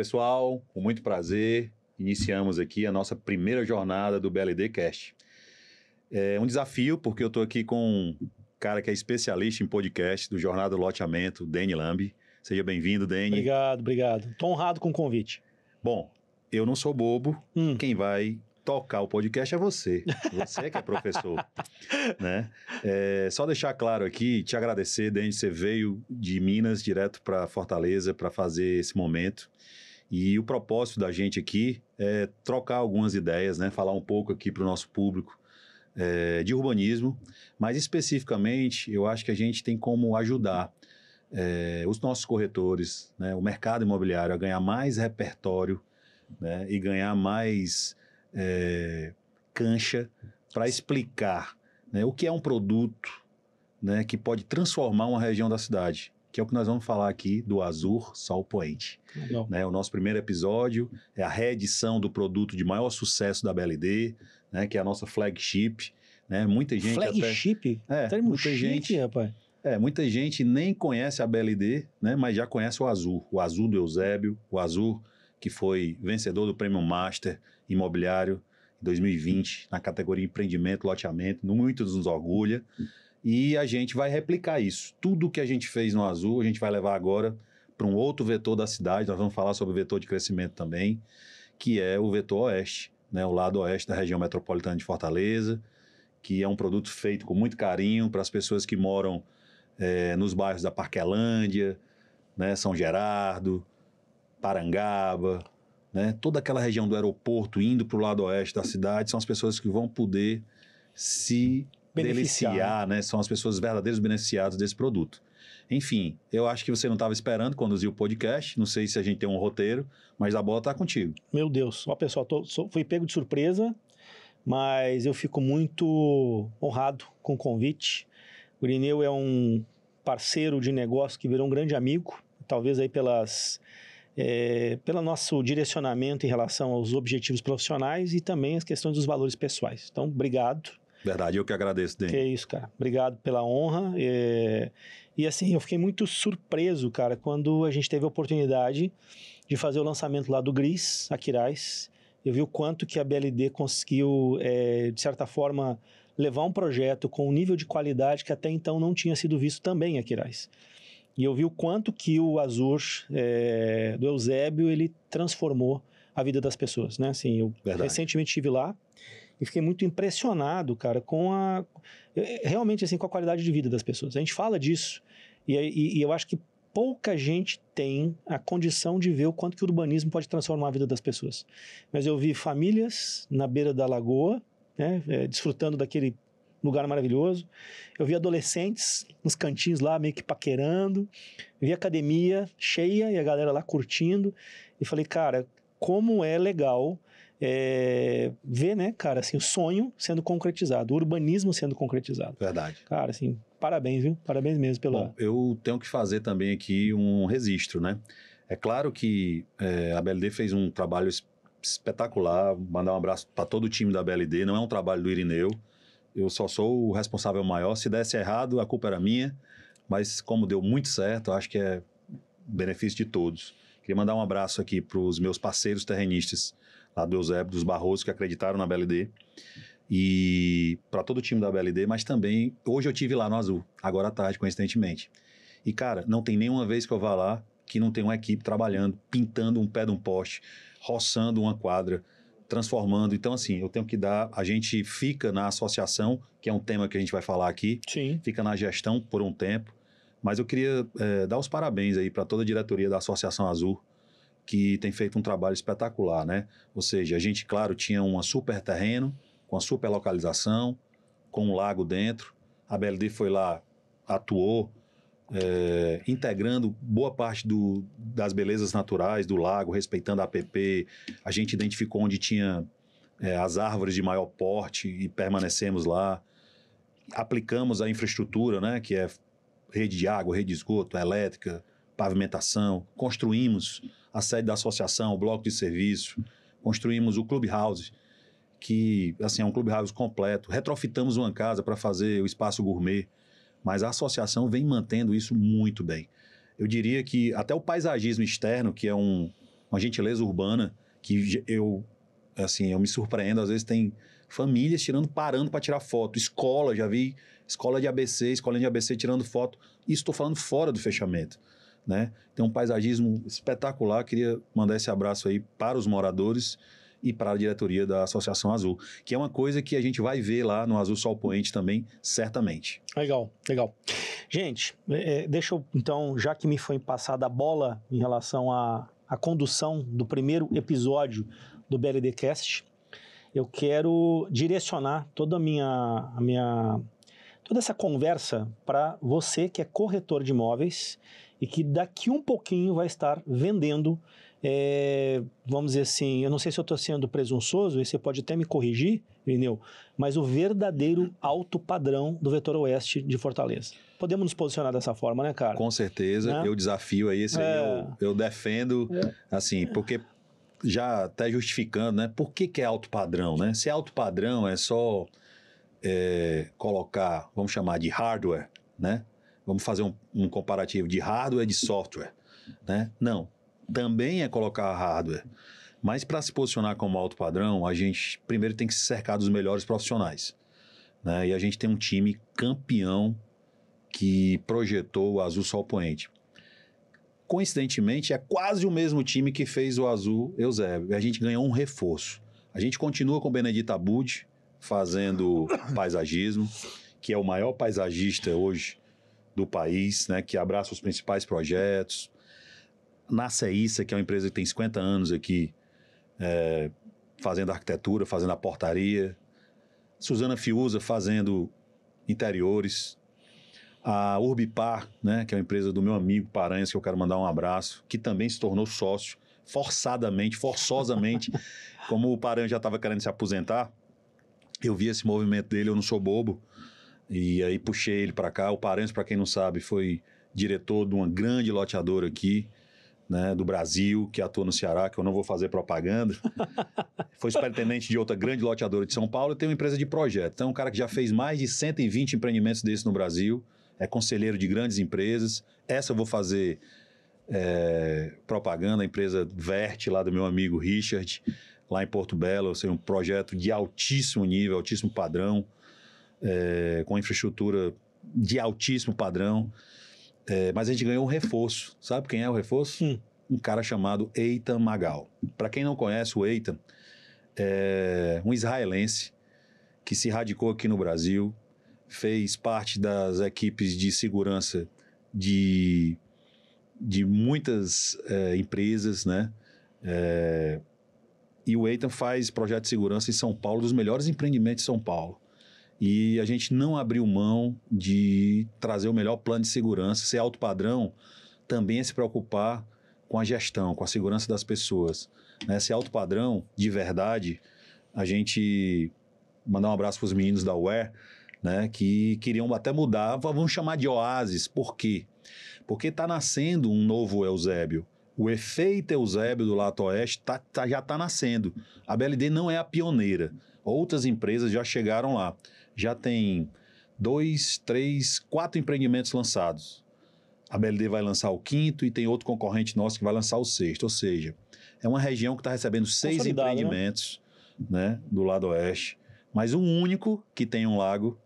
pessoal, com muito prazer, iniciamos aqui a nossa primeira jornada do BLD Cast. É um desafio, porque eu estou aqui com um cara que é especialista em podcast do Jornada do Loteamento, Deni Lambi. Seja bem-vindo, Deni. Obrigado. Estou honrado com o convite. Bom, eu não sou bobo, quem vai tocar o podcast é você. Você que é professor, né? Só deixar claro aqui, te agradecer, Deni, você veio de Minas direto para Fortaleza para fazer esse momento. E o propósito da gente aqui é trocar algumas ideias, né? Falar um pouco aqui para o nosso público de urbanismo, mas especificamente eu acho que a gente tem como ajudar os nossos corretores, né? O mercado imobiliário a ganhar mais repertório, né? E ganhar mais cancha para explicar, né? O que é um produto, né? Que pode transformar uma região da cidade, que é o que nós vamos falar aqui do Azur Sol Poente. Né, o nosso primeiro episódio é a reedição do produto de maior sucesso da BLD, né, que é a nossa flagship. Né, muita gente flagship? Muita gente, rapaz. Muita gente nem conhece a BLD, né, mas já conhece o Azur do Eusébio, o Azur que foi vencedor do Prêmio Master Imobiliário em 2020, na categoria Empreendimento, Loteamento, muito nos orgulha. E a gente vai replicar isso. Tudo que a gente fez no Azul, a gente vai levar agora para um outro vetor da cidade. Nós vamos falar sobre o vetor de crescimento também, que é o vetor oeste, né? O lado oeste da região metropolitana de Fortaleza, que é um produto feito com muito carinho para as pessoas que moram nos bairros da Parquelândia, né? São Gerardo, Parangaba, né? Toda aquela região do aeroporto indo para o lado oeste da cidade, são as pessoas que vão poder se deliciar, né? São as pessoas verdadeiros beneficiados desse produto. Enfim, eu acho que você não estava esperando conduzir o podcast, não sei se a gente tem um roteiro, mas a bola está contigo. Meu Deus, ó pessoal, fui pego de surpresa, mas eu fico muito honrado com o convite. O Irineu é um parceiro de negócio que virou um grande amigo, talvez aí pelo nosso direcionamento em relação aos objetivos profissionais e também as questões dos valores pessoais. Então, obrigado. Verdade, eu que agradeço, Deni. Que é isso, cara. Obrigado pela honra. E assim, eu fiquei muito surpreso, cara, quando a gente teve a oportunidade de fazer o lançamento lá do Gris, Aquiraz. Eu vi o quanto que a BLD conseguiu, de certa forma, levar um projeto com um nível de qualidade que até então não tinha sido visto também em Aquiraz. E eu vi o quanto que o Azur do Eusébio, ele transformou a vida das pessoas, né? Assim, eu recentemente estive lá e fiquei muito impressionado, cara, realmente assim, com a qualidade de vida das pessoas. A gente fala disso e eu acho que pouca gente tem a condição de ver o quanto que o urbanismo pode transformar a vida das pessoas. Mas eu vi famílias na beira da lagoa, né, desfrutando daquele lugar maravilhoso. Eu vi adolescentes nos cantinhos lá, meio que paquerando. Eu vi academia cheia e a galera lá curtindo. E falei, cara, como é legal ver, né, cara, assim, o sonho sendo concretizado, o urbanismo sendo concretizado. Verdade. Cara, assim, parabéns, viu? Parabéns mesmo pela... Bom, eu tenho que fazer também aqui um registro, né? É claro que a BLD fez um trabalho espetacular, mandar um abraço para todo o time da BLD, não é um trabalho do Irineu, eu só sou o responsável maior, se desse errado a culpa era minha, mas como deu muito certo, acho que é benefício de todos. Queria mandar um abraço aqui para os meus parceiros terrenistas lá do Eusébio, dos Barrosos, que acreditaram na BLD, e para todo o time da BLD, mas também, hoje eu estive lá no Azul, agora à tarde, coincidentemente. E cara, não tem nenhuma vez que eu vá lá que não tem uma equipe trabalhando, pintando um pé de um poste, roçando uma quadra, transformando. Então assim, eu tenho que dar, a gente fica na associação, que é um tema que a gente vai falar aqui, Sim. Fica na gestão por um tempo, mas eu queria dar os parabéns aí para toda a diretoria da Associação Azul, que tem feito um trabalho espetacular, né? Ou seja, a gente, claro, tinha um super terreno, com a super localização, com um lago dentro, a BLD foi lá, atuou, integrando boa parte das belezas naturais do lago, respeitando a APP, a gente identificou onde tinha as árvores de maior porte e permanecemos lá, aplicamos a infraestrutura, né, que é rede de água, rede de esgoto, elétrica, pavimentação, construímos a sede da associação, o bloco de serviço, construímos o Clubhouse, que assim, é um Clubhouse completo, retrofitamos uma casa para fazer o espaço gourmet, mas a associação vem mantendo isso muito bem. Eu diria que até o paisagismo externo, que é um uma gentileza urbana que eu me surpreendo, às vezes tem famílias parando para tirar foto, escola, já vi escola de ABC, escolinha de ABC tirando foto, isso estou falando fora do fechamento, né? Tem um paisagismo espetacular, queria mandar esse abraço aí para os moradores e para a diretoria da Associação Azul, que é uma coisa que a gente vai ver lá no Azul Sol Poente também, certamente. Legal. Gente, deixa eu, então, já que me foi passada a bola em relação à condução do primeiro episódio do BLDcast, eu quero direcionar toda toda essa conversa para você que é corretor de imóveis e que daqui um pouquinho vai estar vendendo, vamos dizer assim, eu não sei se eu estou sendo presunçoso, e você pode até me corrigir, Irineu, mas o verdadeiro alto padrão do Vetor Oeste de Fortaleza. Podemos nos posicionar dessa forma, né, cara? Com certeza, eu desafio aí, esse aí eu defendo, assim, porque já até justificando, né? Por que é alto padrão, né? Se é alto padrão é só colocar, vamos chamar de hardware, né? Vamos fazer um comparativo de hardware e de software, né? Não, também é colocar hardware. Mas para se posicionar como alto padrão, a gente primeiro tem que se cercar dos melhores profissionais, né? E a gente tem um time campeão que projetou o Azul Sol Poente. Coincidentemente, é quase o mesmo time que fez o Azul Eusébio. A gente ganhou um reforço. A gente continua com o Benedito Abud fazendo paisagismo, que é o maior paisagista hoje do país, né, que abraça os principais projetos. Na Ceissa, que é uma empresa que tem 50 anos aqui, fazendo arquitetura, fazendo a portaria. Suzana Fiuza fazendo interiores. A Urbipar, né, que é uma empresa do meu amigo Paranhas, que eu quero mandar um abraço, que também se tornou sócio, forçosamente, como o Paranhas já estava querendo se aposentar, eu vi esse movimento dele, eu não sou bobo, e aí puxei ele para cá. O Paranhas, para quem não sabe, foi diretor de uma grande loteadora aqui, né, do Brasil, que atua no Ceará, que eu não vou fazer propaganda. Foi superintendente de outra grande loteadora de São Paulo e tem uma empresa de projeto. Então é um cara que já fez mais de 120 empreendimentos desses no Brasil, é conselheiro de grandes empresas. Essa eu vou fazer propaganda, a empresa Vert, lá do meu amigo Richard, lá em Porto Belo. Um projeto de altíssimo nível, altíssimo padrão, com infraestrutura de altíssimo padrão. Mas a gente ganhou um reforço. Sabe quem é o reforço? Um cara chamado Eitan Magal. Para quem não conhece, o Eitan é um israelense que se radicou aqui no Brasil, fez parte das equipes de segurança de muitas empresas, né? E o Eitan faz projeto de segurança em São Paulo, dos melhores empreendimentos de São Paulo. E a gente não abriu mão de trazer o melhor plano de segurança. Ser alto padrão também é se preocupar com a gestão, com a segurança das pessoas, né? Ser alto padrão, de verdade, a gente mandar um abraço para os meninos da UER, né, que queriam até mudar, vamos chamar de Oásis. Por quê? Porque está nascendo um novo Eusébio. O efeito Eusébio do Lato Oeste já está nascendo. A BLD não é a pioneira. Outras empresas já chegaram lá. Já tem 2, 3, 4 empreendimentos lançados. A BLD vai lançar o 5º e tem outro concorrente nosso que vai lançar o 6º. Ou seja, é uma região que está recebendo 6 empreendimentos, né, do lado oeste. Mas o único que tem um lago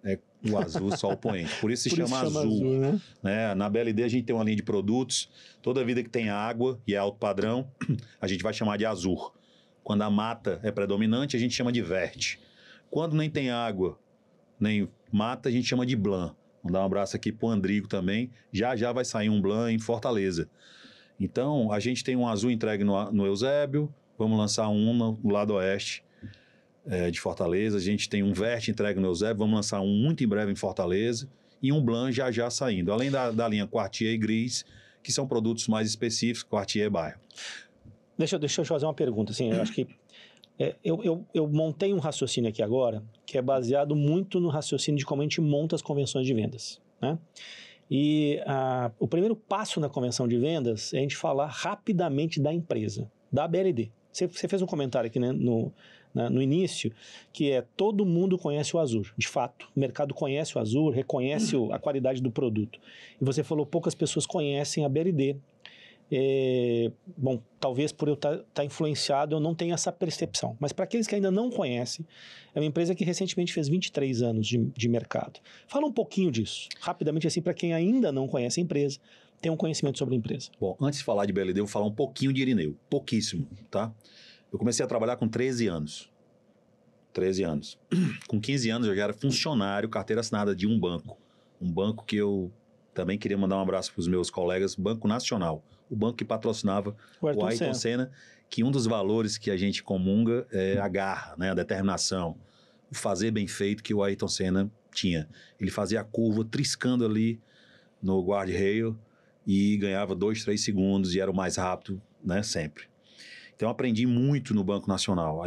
é o Azul Sol Poente. Por isso se chama Azul. Né? Na BLD a gente tem uma linha de produtos. Toda vida que tem água e é alto padrão, a gente vai chamar de Azul. Quando a mata é predominante, a gente chama de Vert. Quando nem tem água, nem mata, a gente chama de Blanc. Vou dar um abraço aqui pro Andrigo também. Já vai sair um Blanc em Fortaleza. Então, a gente tem um Azul entregue no Eusébio. Vamos lançar um no lado oeste de Fortaleza. A gente tem um Vert entregue no Eusébio. Vamos lançar um muito em breve em Fortaleza. E um Blanc já saindo. Além da linha Quartier e Gris, que são produtos mais específicos, Quartier e Bairro. Deixa eu fazer uma pergunta. Assim, eu acho que eu montei um raciocínio aqui agora que é baseado muito no raciocínio de como a gente monta as convenções de vendas, né? E o primeiro passo na convenção de vendas é a gente falar rapidamente da empresa, da BLD. Você fez um comentário aqui, né, no início, que todo mundo conhece o Azul. De fato, o mercado conhece o Azul, reconhece a qualidade do produto. E você falou, poucas pessoas conhecem a BLD. Bom, talvez por eu estar influenciado, eu não tenha essa percepção. Mas para aqueles que ainda não conhecem, é uma empresa que recentemente fez 23 anos de mercado. Fala um pouquinho disso, rapidamente assim, para quem ainda não conhece a empresa, tem um conhecimento sobre a empresa. Bom, antes de falar de BLD, eu vou falar um pouquinho de Irineu. Pouquíssimo, tá? Eu comecei a trabalhar com 13 anos. 13 anos. Com 15 anos eu já era funcionário, carteira assinada de um banco. Um banco que eu também queria mandar um abraço para os meus colegas, Banco Nacional. O banco que patrocinava o Ayrton Senna, que um dos valores que a gente comunga é a garra, né? A determinação, o fazer bem feito que o Ayrton Senna tinha. Ele fazia a curva triscando ali no guardrail e ganhava 2, 3 segundos e era o mais rápido, né? Sempre. Então eu aprendi muito no Banco Nacional.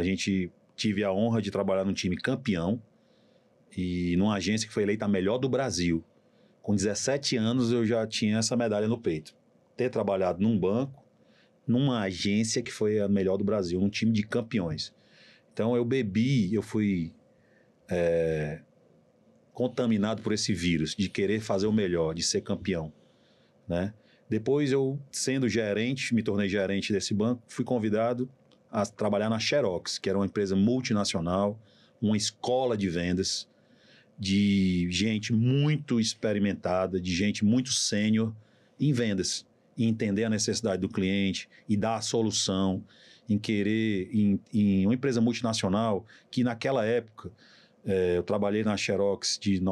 Tive a honra de trabalhar num time campeão e numa agência que foi eleita a melhor do Brasil. Com 17 anos eu já tinha essa medalha no peito. Ter trabalhado num banco, numa agência que foi a melhor do Brasil, num time de campeões. Então eu fui contaminado por esse vírus de querer fazer o melhor, de ser campeão, né? Depois eu, sendo gerente, me tornei gerente desse banco, fui convidado a trabalhar na Xerox, que era uma empresa multinacional, uma escola de vendas, de gente muito experimentada, de gente muito sênior em vendas, em entender a necessidade do cliente e dar a solução, em uma empresa multinacional que naquela época, eu trabalhei na Xerox de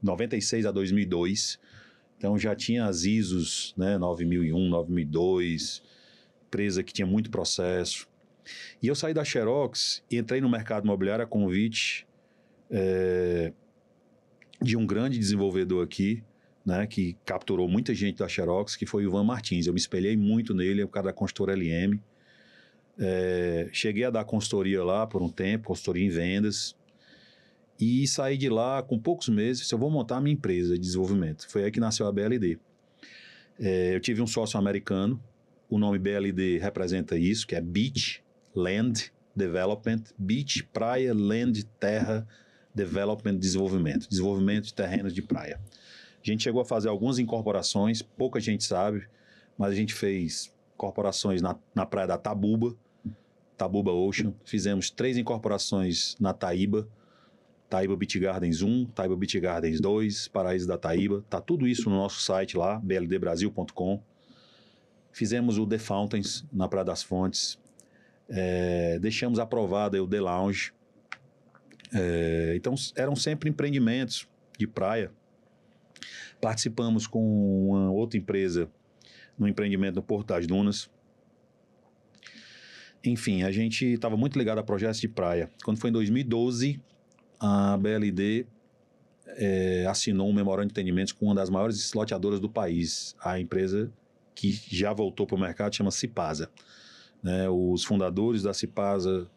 96 a 2002, então já tinha as ISOs, né, 9001, 9002, empresa que tinha muito processo. E eu saí da Xerox e entrei no mercado imobiliário a convite de um grande desenvolvedor aqui, né, que capturou muita gente da Xerox, que foi o Ivan Martins. Eu me espelhei muito nele, é o cara da consultora LM. Cheguei a dar consultoria lá por um tempo, consultoria em vendas, e saí de lá com poucos meses. Eu vou montar a minha empresa de desenvolvimento. Foi aí que nasceu a BLD. Eu tive um sócio americano, o nome BLD representa isso, que é Beach Land Development, Beach, praia, Land, terra, Development, desenvolvimento de terrenos de praia. A gente chegou a fazer algumas incorporações, pouca gente sabe, mas a gente fez incorporações na praia da Tabuba Ocean, fizemos 3 incorporações na Taíba Beach Gardens 1, Taíba Beach Gardens 2, Paraíso da Taíba, tá tudo isso no nosso site lá, bldbrasil.com. Fizemos o The Fountains na Praia das Fontes, deixamos aprovada o The Lounge. Então eram sempre empreendimentos de praia. Participamos com uma outra empresa no empreendimento no Porto das Dunas. Enfim, a gente estava muito ligado a projetos de praia. Quando foi em 2012, a BLD assinou um memorando de entendimentos com uma das maiores loteadoras do país, a empresa que já voltou para o mercado, chama Cipasa. Né? Os fundadores da Cipasa,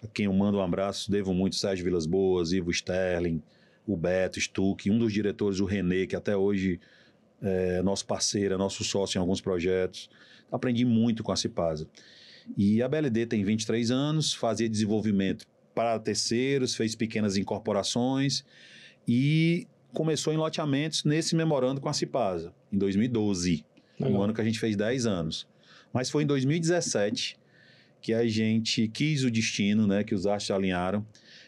a quem eu mando um abraço, devo muito, Sérgio Vilas Boas, Ivo Sterling, o Beto Stuck, um dos diretores, o Renê, que até hoje é nosso parceiro, é nosso sócio em alguns projetos. Aprendi muito com a Cipasa. E a BLD tem 23 anos, fazia desenvolvimento para terceiros, fez pequenas incorporações e começou em loteamentos nesse memorando com a Cipasa, em 2012, no ano que a gente fez 10 anos. Mas foi em 2017 que a gente quis o destino, né, que os astros alinharam,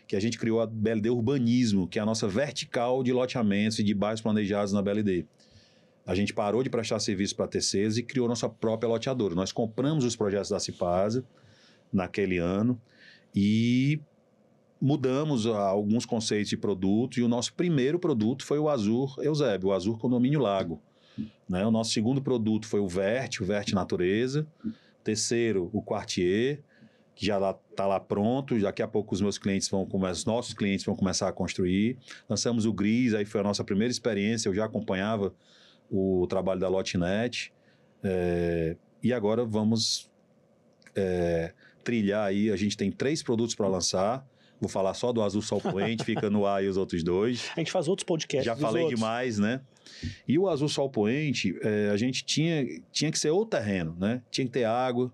que a gente criou a BLD Urbanismo, que é a nossa vertical de loteamentos e de bairros planejados na BLD. A gente parou de prestar serviço para terceiros e criou nossa própria loteadora. Nós compramos os projetos da Cipasa naquele ano e mudamos alguns conceitos de produto, e o nosso primeiro produto foi o Azur Eusébio, o Azur Condomínio Lago. Né? O nosso segundo produto foi o Vert Natureza. Terceiro, o Quartier, que já está lá pronto. Daqui a pouco os nossos clientes vão começar a construir. Lançamos o Gris, aí foi a nossa primeira experiência. Eu já acompanhava o trabalho da Lotnet. E agora vamos trilhar aí. A gente tem 3 produtos para lançar. Vou falar só do Azul Sol Poente, fica no ar e os outros 2. A gente faz outros podcasts. Já falei demais, né? E o Azul Sol Poente, a gente tinha que ser outro terreno, né? Tinha que ter água,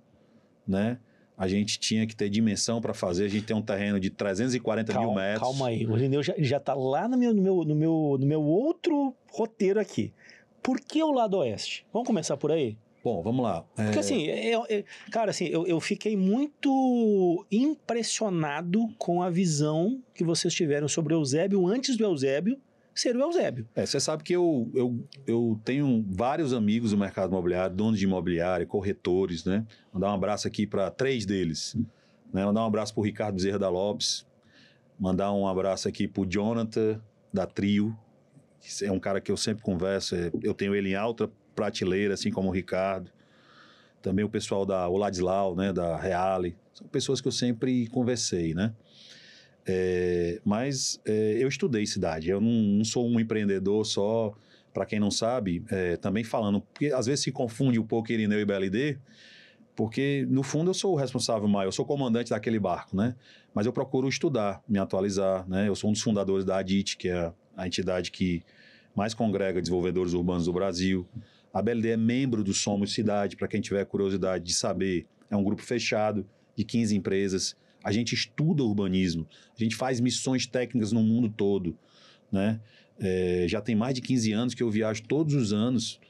né? A gente tinha que ter dimensão para fazer. A gente tem um terreno de 340 mil metros. Calma aí, o Irineu já está lá no meu outro roteiro aqui. Por que o lado oeste? Vamos começar por aí? Bom, vamos lá. Porque assim, cara, assim, eu fiquei muito impressionado com a visão que vocês tiveram sobre o Eusébio antes do Eusébio ser o Eusébio. Você sabe que eu tenho vários amigos do mercado imobiliário, donos de imobiliário, corretores, né? Mandar um abraço aqui para 3 deles. Né? Mandar um abraço para o Ricardo Bezerra da Lopes. Mandar um abraço aqui para o Jonathan, da Trio. Que é um cara que eu sempre converso. Eu tenho ele em alta prateleira, assim como o Ricardo. Também o pessoal da Oladislau, né? Da Reale. São pessoas que eu sempre conversei, né? Mas eu estudei cidade, eu não sou um empreendedor só, para quem não sabe, também falando, porque às vezes se confunde um pouco Irineu e BLD, porque no fundo eu sou o responsável maior, eu sou o comandante daquele barco, né? Mas eu procuro estudar, me atualizar, né? Eu sou um dos fundadores da ADIT, que é a entidade que mais congrega desenvolvedores urbanos do Brasil. A BLD é membro do Somos Cidade, para quem tiver curiosidade de saber, é um grupo fechado de 15 empresas. A gente estuda urbanismo, a gente faz missões técnicas no mundo todo, né? Já tem mais de 15 anos que eu viajo todos os anos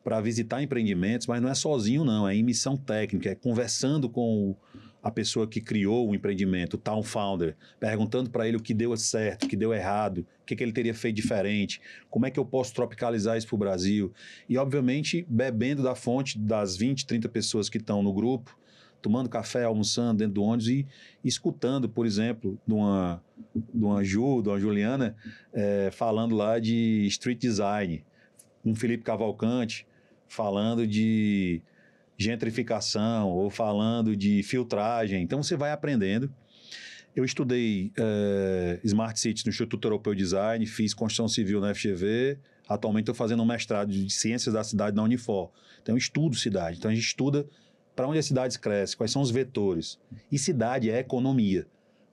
para visitar empreendimentos, mas não é sozinho não, é em missão técnica, é conversando com a pessoa que criou o empreendimento, o town founder, perguntando para ele o que deu certo, o que deu errado, o que ele teria feito diferente, como é que eu posso tropicalizar isso para o Brasil. E, obviamente, bebendo da fonte das 20, 30 pessoas que estão no grupo, tomando café, almoçando dentro do ônibus e escutando, por exemplo, de uma Juliana, falando lá de street design, um Felipe Cavalcante falando de gentrificação ou falando de filtragem. Então, você vai aprendendo. Eu estudei Smart Cities no Instituto Europeu de Design, fiz construção civil na FGV, atualmente estou fazendo um mestrado de Ciências da Cidade na Unifor. Então, eu estudo cidade. Então, a gente estuda para onde as cidades crescem, quais são os vetores. E cidade é economia,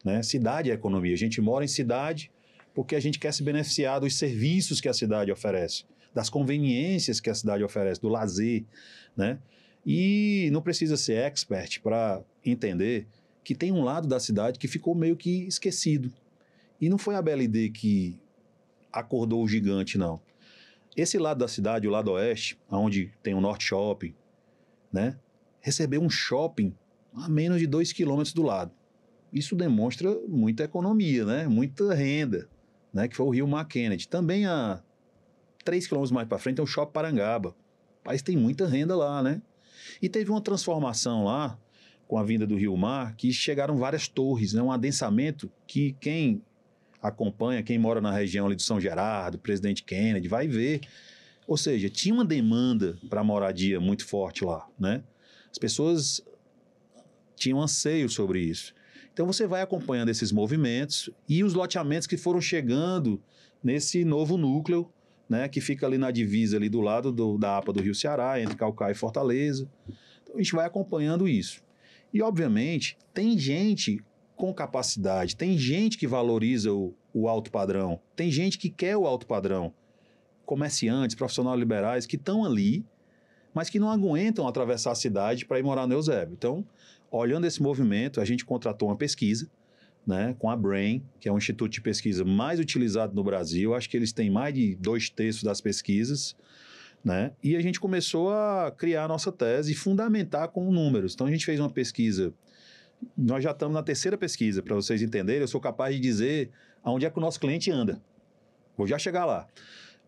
né? Cidade é economia. A gente mora em cidade porque a gente quer se beneficiar dos serviços que a cidade oferece, das conveniências que a cidade oferece, do lazer, né? E não precisa ser expert para entender que tem um lado da cidade que ficou meio que esquecido. E não foi a BLD que acordou o gigante, não. Esse lado da cidade, o lado oeste, onde tem o Norte Shopping, né? Recebeu um shopping a menos de 2 quilômetros do lado. Isso demonstra muita economia, né? Muita renda, né? Que foi o Rio Mar Kennedy. Também a 3 quilômetros mais para frente tem o Shopping Parangaba. Mas tem muita renda lá, né? E teve uma transformação lá, com a vinda do Rio Mar, que chegaram várias torres, né? Um adensamento que quem acompanha, quem mora na região ali do São Gerardo, Presidente Kennedy, vai ver. Ou seja, tinha uma demanda para moradia muito forte lá, né? As pessoas tinham anseio sobre isso. Então você vai acompanhando esses movimentos e os loteamentos que foram chegando nesse novo núcleo, né, que fica ali na divisa ali do lado da APA do Rio Ceará, entre Caucaia e Fortaleza. Então a gente vai acompanhando isso. E, obviamente, tem gente com capacidade, tem gente que valoriza o alto padrão, tem gente que quer o alto padrão. Comerciantes, profissionais liberais que estão ali, mas que não aguentam atravessar a cidade para ir morar no Eusébio. Então, olhando esse movimento, a gente contratou uma pesquisa, né, com a Brain, que é o instituto de pesquisa mais utilizado no Brasil. Acho que eles têm mais de 2/3 das pesquisas, né? E a gente começou a criar a nossa tese e fundamentar com números. Então, a gente fez uma pesquisa. Nós já estamos na 3ª pesquisa, para vocês entenderem. Eu sou capaz de dizer aonde é que o nosso cliente anda. Vou já chegar lá.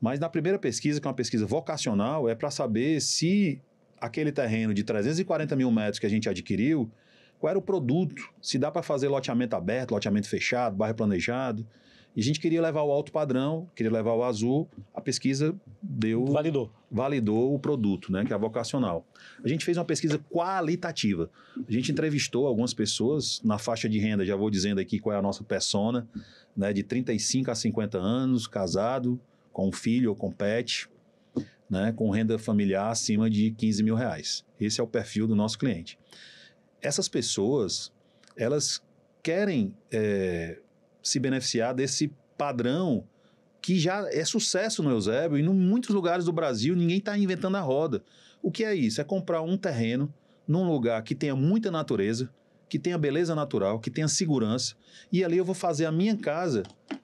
Mas na primeira pesquisa, que é uma pesquisa vocacional, é para saber se aquele terreno de 340 mil metros que a gente adquiriu, qual era o produto, se dá para fazer loteamento aberto, loteamento fechado, bairro planejado. E a gente queria levar o alto padrão, queria levar o azul, a pesquisa validou o produto, né, que é a vocacional. A gente fez uma pesquisa qualitativa. A gente entrevistou algumas pessoas na faixa de renda, já vou dizendo aqui qual é a nossa persona, né, de 35 a 50 anos, casado, com filho ou com pet, né, com renda familiar acima de 15 mil reais. Esse é o perfil do nosso cliente. Essas pessoas, elas querem se beneficiar desse padrão que já é sucesso no Eusébio e em muitos lugares do Brasil ninguém está inventando a roda. O que é isso? É comprar um terreno num lugar que tenha muita natureza, que tenha beleza natural, que tenha segurança, e ali eu vou fazer a minha casa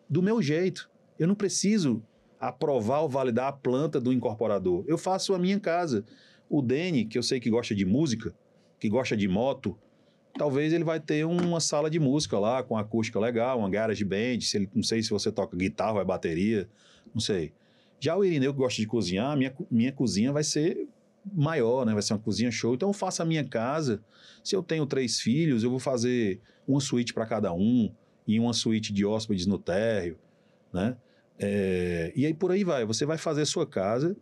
do meu jeito. Eu não preciso aprovar ou validar a planta do incorporador. Eu faço a minha casa. O Dene, que eu sei que gosta de música, que gosta de moto, talvez ele vai ter uma sala de música lá, com acústica legal, uma garage band, não sei se você toca guitarra ou é bateria, não sei. Já o Irineu, que gosta de cozinhar, minha cozinha vai ser maior, né? Vai ser uma cozinha show. Então eu faço a minha casa. Se eu tenho 3 filhos, eu vou fazer uma suíte para cada um e uma suíte de hóspedes no térreo, né? E aí por aí vai. Você vai fazer sua casa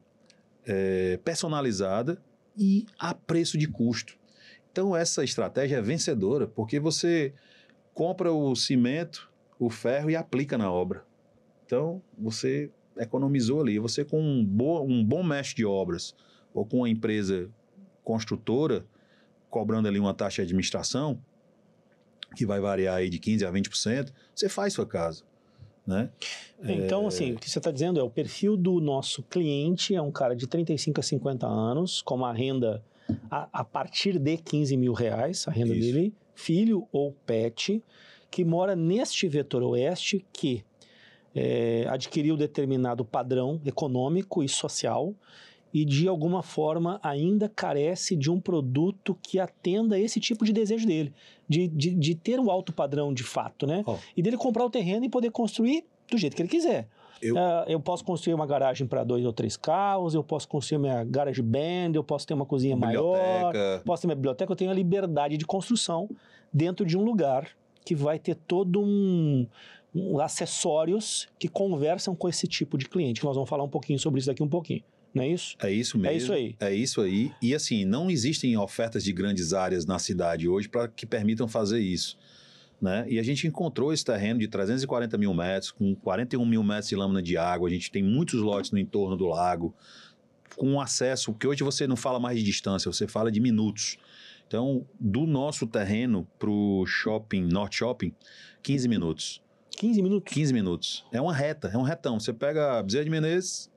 personalizada e a preço de custo. Então essa estratégia é vencedora, porque você compra o cimento, o ferro e aplica na obra. Então você economizou ali. Você com um bom mestre de obras ou com uma empresa construtora, cobrando ali uma taxa de administração, que vai variar aí de 15% a 20%, você faz sua casa, né? Então, assim, o que você está dizendo é o perfil do nosso cliente é um cara de 35 a 50 anos, com uma renda a partir de 15 mil reais, a renda Isso. dele, filho ou pet, que mora neste vetor oeste, que adquiriu determinado padrão econômico e social e, de alguma forma, ainda carece de um produto que atenda esse tipo de desejo dele, de ter um alto padrão de fato, né? E dele comprar o terreno e poder construir do jeito que ele quiser. Eu posso construir uma garagem para 2 ou 3 carros, eu posso construir minha garage band, eu posso ter uma cozinha maior, posso ter minha biblioteca, eu tenho a liberdade de construção dentro de um lugar que vai ter todo acessórios que conversam com esse tipo de cliente, que nós vamos falar um pouquinho sobre isso daqui um pouquinho. Não é isso? É isso mesmo. É isso aí. É isso aí. E assim, não existem ofertas de grandes áreas na cidade hoje para que permitam fazer isso, né? E a gente encontrou esse terreno de 340 mil metros, com 41 mil metros de lâmina de água. A gente tem muitos lotes no entorno do lago, com acesso, porque hoje você não fala mais de distância, você fala de minutos. Então, do nosso terreno para o shopping, Norte Shopping, 15 minutos. 15 minutos? 15 minutos. É uma reta, é um retão. Você pega Bezerra de Menezes,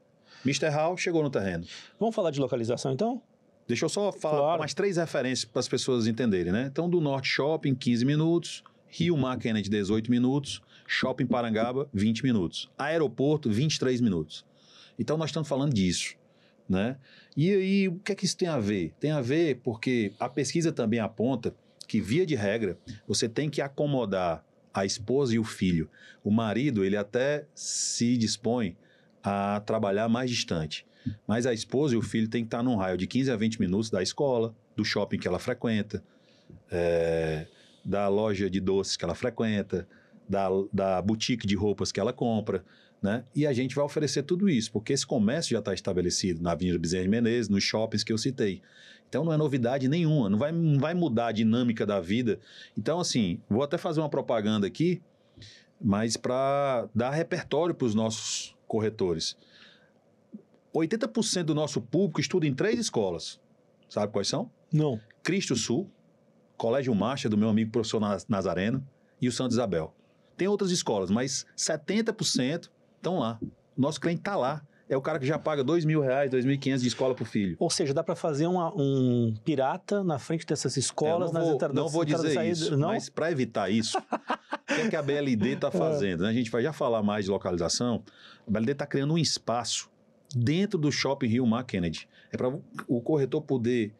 Mr. Hall, chegou no terreno. Vamos falar de localização, então? Deixa eu só falar mais 3 referências para as pessoas entenderem, né? Então, do Norte Shopping, 15 minutos. Rio Mar Kennedy, 18 minutos. Shopping Parangaba, 20 minutos. Aeroporto, 23 minutos. Então, nós estamos falando disso, né? E aí, o que é que isso tem a ver? Tem a ver porque a pesquisa também aponta que, via de regra, você tem que acomodar a esposa e o filho. O marido, ele até se dispõe a trabalhar mais distante. Mas a esposa e o filho têm que estar num raio de 15 a 20 minutos da escola, do shopping que ela frequenta, da loja de doces que ela frequenta, da boutique de roupas que ela compra, né? E a gente vai oferecer tudo isso, porque esse comércio já está estabelecido na Avenida Bezerra de Menezes, nos shoppings que eu citei. Então não é novidade nenhuma, não vai mudar a dinâmica da vida. Então, assim, vou até fazer uma propaganda aqui, mas para dar repertório para os nossos corretores. 80% do nosso público estuda em 3 escolas. Sabe quais são? Não. Cristo Sul, Colégio Marcha, do meu amigo professor Nazareno, e o Santa Isabel. Tem outras escolas, mas 70% estão lá. Nosso cliente está lá. É o cara que já paga R$2.000, R$2.500 de escola para o filho. Ou seja, dá para fazer um pirata na frente dessas escolas. Não vou dizer isso, não? Mas para evitar isso, o que a BLD está fazendo? A gente vai já falar mais de localização. A BLD está criando um espaço dentro do Shopping Rio Mar Kennedy. É para o corretor poder,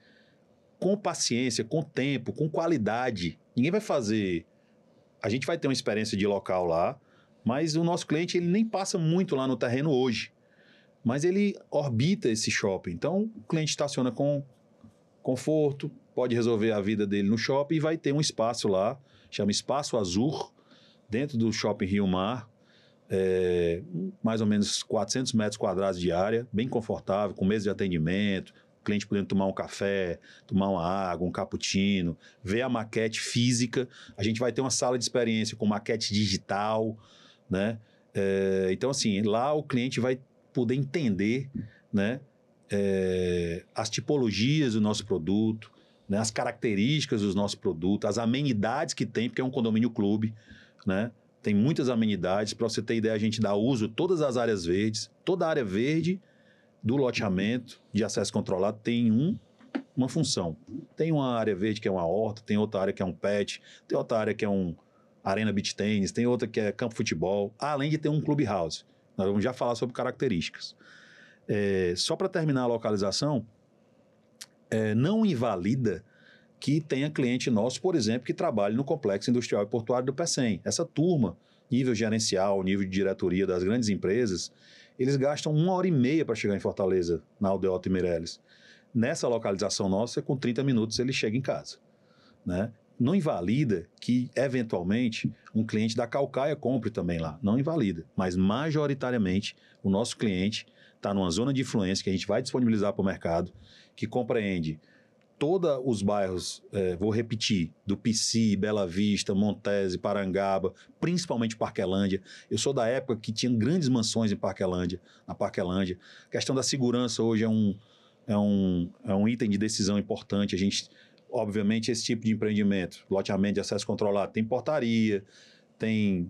com paciência, com tempo, com qualidade. Ninguém vai fazer... A gente vai ter uma experiência de local lá, mas o nosso cliente ele nem passa muito lá no terreno hoje. Mas ele orbita esse shopping. Então, o cliente estaciona com conforto, pode resolver a vida dele no shopping e vai ter um espaço lá, chama Espaço Azul, dentro do Shopping Rio Mar, mais ou menos 400 metros quadrados de área, bem confortável, com mesa de atendimento, o cliente podendo tomar um café, tomar uma água, um cappuccino, ver a maquete física. A gente vai ter uma sala de experiência com maquete digital, né? Então, assim, lá o cliente vai poder entender, né, as tipologias do nosso produto, né, as características do nosso produto, as amenidades que tem, porque é um condomínio clube, né? Tem muitas amenidades. Para você ter ideia, a gente dá uso a todas as áreas verdes. Toda a área verde do loteamento de acesso controlado tem uma função. Tem uma área verde que é uma horta, tem outra área que é um pet, tem outra área que é um arena beach tênis, tem outra que é campo de futebol, além de ter um clubhouse. Nós vamos já falar sobre características. Só para terminar a localização, não invalida que tenha cliente nosso, por exemplo, que trabalhe no Complexo Industrial e Portuário do PECEM. Essa turma, nível gerencial, nível de diretoria das grandes empresas, eles gastam 1h30 para chegar em Fortaleza, na Aldeota e Meireles. Nessa localização nossa, com 30 minutos ele chega em casa, né? Não invalida que, eventualmente, um cliente da Caucaia compre também lá. Não invalida. Mas, majoritariamente, o nosso cliente está numa zona de influência que a gente vai disponibilizar para o mercado, que compreende todos os bairros, vou repetir, do Pici, Bela Vista, Montese, Parangaba, principalmente Parquelândia. Eu sou da época que tinha grandes mansões na Parquelândia. A questão da segurança hoje é um item de decisão importante. A gente, obviamente, esse tipo de empreendimento, loteamento de acesso controlado, tem portaria, tem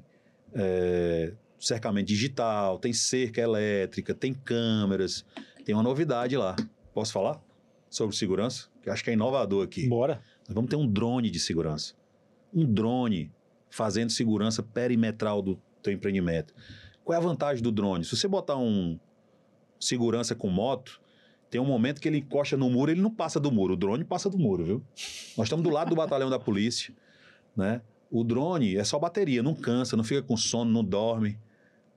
cercamento digital, tem cerca elétrica, tem câmeras, tem uma novidade lá. Posso falar sobre segurança? Que eu acho que é inovador aqui. Bora. Nós vamos ter um drone de segurança. Um drone fazendo segurança perimetral do teu empreendimento. Qual é a vantagem do drone? Se você botar um segurança com moto, tem um momento que ele encosta no muro, ele não passa do muro. O drone passa do muro, viu? Nós estamos do lado do batalhão da polícia, né? O drone é só bateria, não cansa, não fica com sono, não dorme,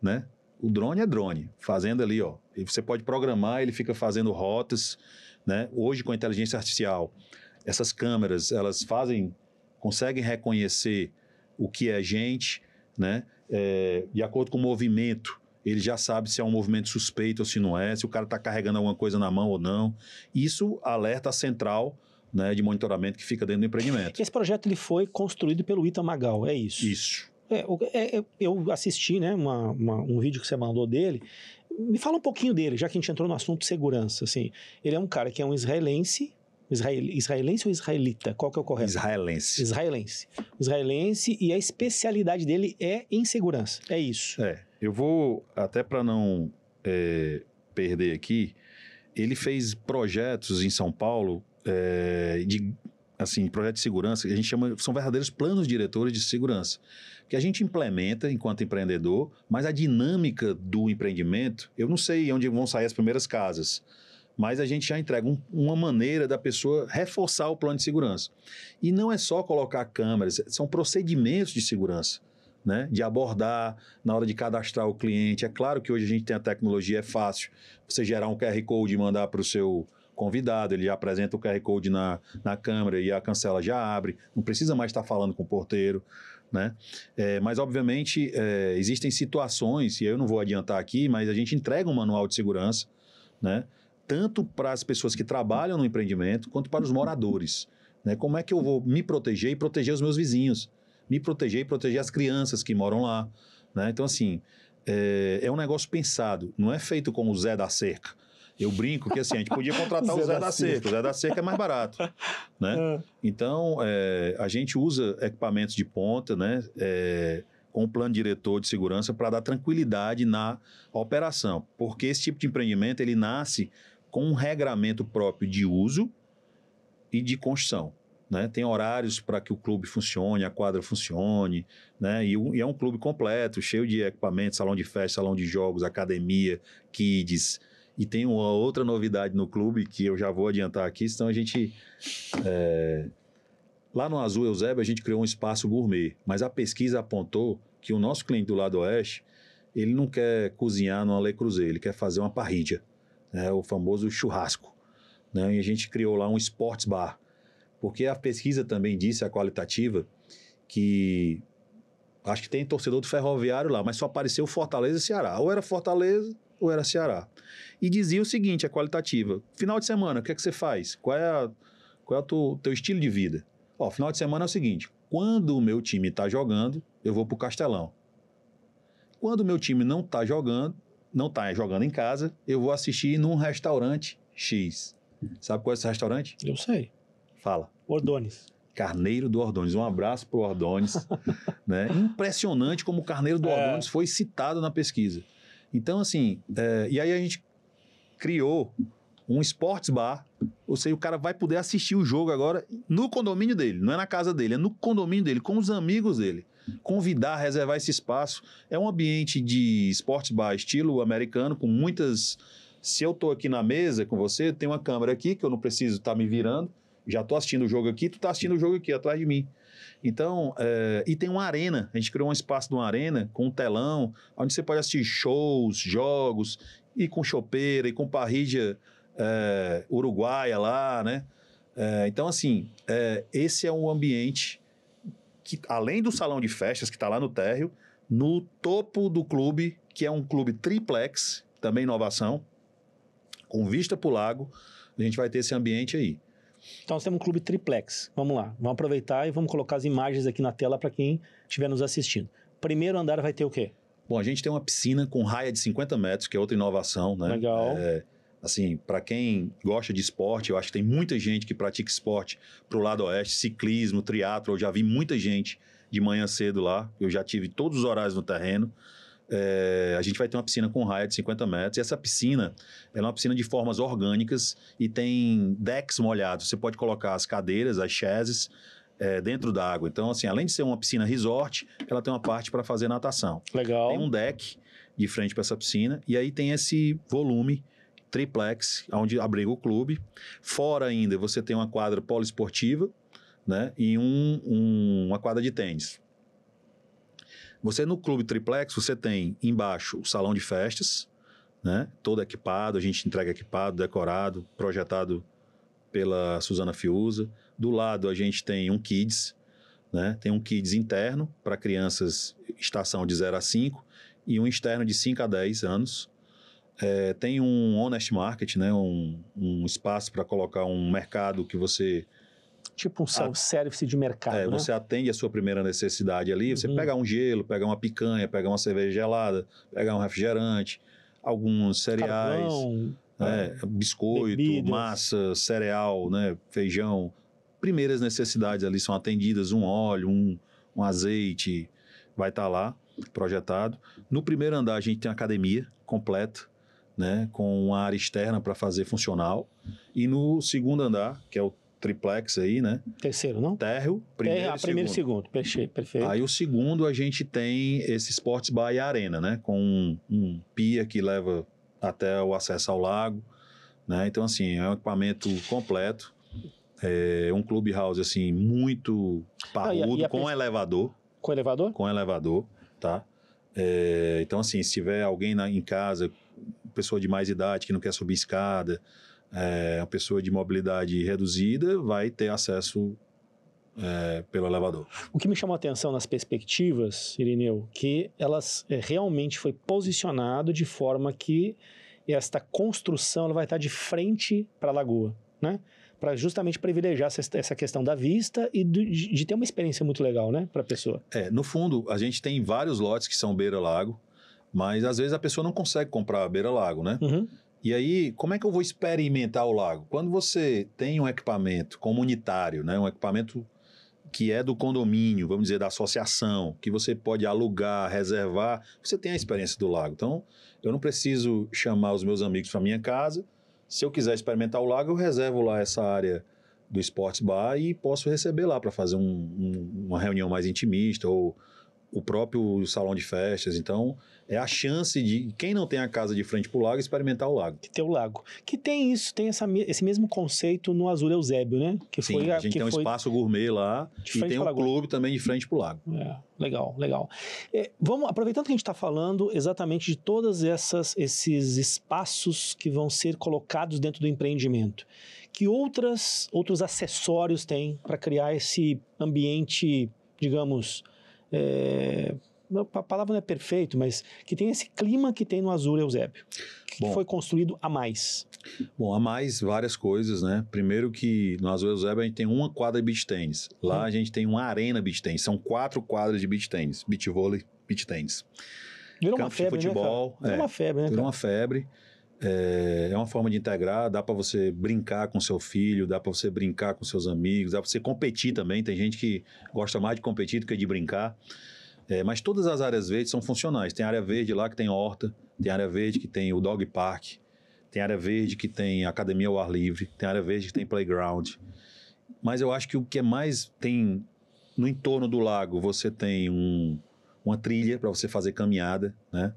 né? O drone é drone, fazendo ali, ó. E você pode programar, ele fica fazendo rotas, né? Hoje, com a inteligência artificial, essas câmeras, elas conseguem reconhecer o que é gente, né? De acordo com o movimento, ele já sabe se é um movimento suspeito ou se não é, se o cara está carregando alguma coisa na mão ou não. Isso alerta a central, né, de monitoramento que fica dentro do empreendimento. Esse projeto ele foi construído pelo Ita Magal, é isso? Isso. Eu assisti, né, um vídeo que você mandou dele. Me fala um pouquinho dele, já que a gente entrou no assunto de segurança. Assim. Ele é um cara que é um israelense ou israelita? Qual que é o correto? Israelense, e a especialidade dele é em segurança, é isso. Eu vou, até para não perder aqui, ele fez projetos em São Paulo, projetos de segurança, que a gente chama, são verdadeiros planos diretores de segurança, que a gente implementa enquanto empreendedor, mas a dinâmica do empreendimento, eu não sei onde vão sair as primeiras casas, mas a gente já entrega uma maneira da pessoa reforçar o plano de segurança. E não é só colocar câmeras, são procedimentos de segurança, né? De abordar na hora de cadastrar o cliente. É claro que hoje a gente tem a tecnologia, é fácil você gerar um QR Code e mandar para o seu convidado, ele já apresenta o QR Code na câmera e a cancela já abre, não precisa mais estar falando com o porteiro, né? Mas, obviamente, existem situações, e eu não vou adiantar aqui, mas a gente entrega um manual de segurança, né? Tanto para as pessoas que trabalham no empreendimento, quanto para os moradores, né? Como é que eu vou me proteger e proteger os meus vizinhos? Me proteger e proteger as crianças que moram lá, né? Então, assim, é um negócio pensado, não é feito como o Zé da Cerca. Eu brinco que, assim, a gente podia contratar o Zé da Cerca. O Zé da Cerca é mais barato, né? Então, a gente usa equipamentos de ponta, né? Com o plano diretor de segurança para dar tranquilidade na operação. Porque esse tipo de empreendimento, ele nasce com um regramento próprio de uso e de construção, né? Tem horários para que o clube funcione, a quadra funcione, né? E é um clube completo, cheio de equipamentos, salão de festa, salão de jogos, academia, kids. E tem uma outra novidade no clube que eu já vou adiantar aqui, senão a gente... Lá no Azul Eusébio a gente criou um espaço gourmet, mas a pesquisa apontou que o nosso cliente do lado oeste, ele não quer cozinhar numa Le Creuset, ele quer fazer uma parrilla, né? O famoso churrasco, né? E a gente criou lá um sports bar, porque a pesquisa também disse, a qualitativa, que acho que tem torcedor do Ferroviário lá, mas só apareceu Fortaleza e Ceará. Ou era Fortaleza ou era Ceará. E dizia o seguinte, a qualitativa, final de semana, o que é que você faz? Qual é o teu estilo de vida? Final de semana é o seguinte, quando o meu time está jogando, eu vou para o Castelão. Quando o meu time não está jogando em casa, eu vou assistir num restaurante X. Sabe qual é esse restaurante? Eu sei. Fala. Ordones. Carneiro do Ordones. Um abraço para o Ordones. Né? Impressionante como o Carneiro do Ordones foi citado na pesquisa. Então, assim, e aí a gente criou um sports bar, ou seja, o cara vai poder assistir o jogo agora no condomínio dele, não é na casa dele, é no condomínio dele, com os amigos dele. Convidar, reservar esse espaço. É um ambiente de sports bar estilo americano, com muitas Se eu tô aqui na mesa com você, tem uma câmera aqui que eu não preciso estar me virando, já tô assistindo o jogo aqui, tu tá assistindo o jogo aqui atrás de mim. Então, e tem uma arena, a gente criou um espaço de uma arena com um telão, onde você pode assistir shows, jogos, e com chopeira, e com parrilla uruguaia lá, né? Então, assim, esse é um ambiente que, além do salão de festas que está lá no térreo, no topo do clube, que é um clube triplex, também inovação, com vista para o lago, a gente vai ter esse ambiente aí. Então, nós temos um clube triplex. Vamos lá, vamos aproveitar e vamos colocar as imagens aqui na tela para quem estiver nos assistindo. Primeiro andar vai ter o quê? Bom, a gente tem uma piscina com raia de 50 metros, que é outra inovação, né? Legal. Assim, para quem gosta de esporte, eu acho que tem muita gente que pratica esporte pro lado oeste, ciclismo, triatlo, eu já vi muita gente de manhã cedo lá, eu já tive todos os horários no terreno. A gente vai ter uma piscina com raia de 50 metros, e essa piscina é uma piscina de formas orgânicas e tem decks molhados, você pode colocar as cadeiras, as chaises, dentro da água. Então, assim, além de ser uma piscina resort, ela tem uma parte para fazer natação. Legal. Tem um deck de frente para essa piscina, e aí tem esse volume triplex, onde abriga o clube. Fora ainda, você tem uma quadra poliesportiva, né? E uma quadra de tênis. Você no clube triplex, você tem embaixo o salão de festas, né? Todo equipado, a gente entrega equipado, decorado, projetado pela Suzana Fiuza. Do lado a gente tem um kids, né? Tem um kids interno para crianças estação de 0 a 5 e um externo de 5 a 10 anos. Tem um honest market, né? Um espaço para colocar um mercado que você... Tipo um self-service de mercado, né? Você atende a sua primeira necessidade ali, você pega um gelo, pega uma picanha, pega uma cerveja gelada, pega um refrigerante, alguns cereais, biscoito, bebidas, massa, cereal, né? Feijão. Primeiras necessidades ali são atendidas, um óleo, um azeite, vai estar lá projetado. No primeiro andar a gente tem academia completa, né? Com uma área externa para fazer funcional. E no segundo andar, que é o triplex aí, né? Terceiro, não? Térreo, primeiro e segundo. Perfeito. Aí o segundo a gente tem esse Sports Bar e Arena, né? Com um pia que leva até o acesso ao lago, né? Então, assim, é um equipamento completo. É um clubhouse, assim, muito parrudo, com elevador. Com elevador? Com elevador, tá? Então, assim, se tiver alguém em casa, pessoa de mais idade que não quer subir escada, uma pessoa de mobilidade reduzida vai ter acesso pelo elevador. O que me chamou a atenção nas perspectivas, Irineu, que elas realmente foi posicionado de forma que esta construção ela vai estar de frente para a lagoa, né? Para justamente privilegiar essa questão da vista e de ter uma experiência muito legal, né, para a pessoa. No fundo, a gente tem vários lotes que são beira-lago, mas às vezes a pessoa não consegue comprar beira-lago, né? Uhum. E aí, como é que eu vou experimentar o lago? Quando você tem um equipamento comunitário, né, um equipamento que é do condomínio, vamos dizer, da associação, que você pode alugar, reservar, você tem a experiência do lago. Então, eu não preciso chamar os meus amigos para minha casa. Se eu quiser experimentar o lago, eu reservo lá essa área do Sports Bar e posso receber lá para fazer uma reunião mais intimista ou o próprio salão de festas. Então, é a chance de quem não tem a casa de frente para o lago experimentar o lago. Que tem o lago. Que tem isso, tem esse mesmo conceito no Azul Eusébio, né? Sim, a gente tem um espaço gourmet lá e tem um clube também de frente para o lago. Legal. Aproveitando que a gente está falando exatamente de todos esses espaços que vão ser colocados dentro do empreendimento, que outros acessórios tem para criar esse ambiente, digamos... a palavra não é perfeito, mas que tem esse clima que tem no Azul Eusébio, que foi construído a mais. Bom, a mais várias coisas, né? Primeiro que no Azul Eusébio a gente tem uma quadra de beach tênis. Lá a gente tem uma arena beach tênis. São 4 quadras de beach tênis. Beach vôlei, beach tênis. Virou uma febre, de futebol. Virou uma febre, né, Virou uma febre. É uma forma de integrar, dá para você brincar com seu filho, dá para você brincar com seus amigos, dá para você competir também. Tem gente que gosta mais de competir do que de brincar. Mas todas as áreas verdes são funcionais. Tem área verde lá que tem horta, tem área verde que tem o dog park, tem área verde que tem academia ao ar livre, tem área verde que tem playground. Mas eu acho que o que mais tem no entorno do lago, você tem uma trilha para você fazer caminhada, né?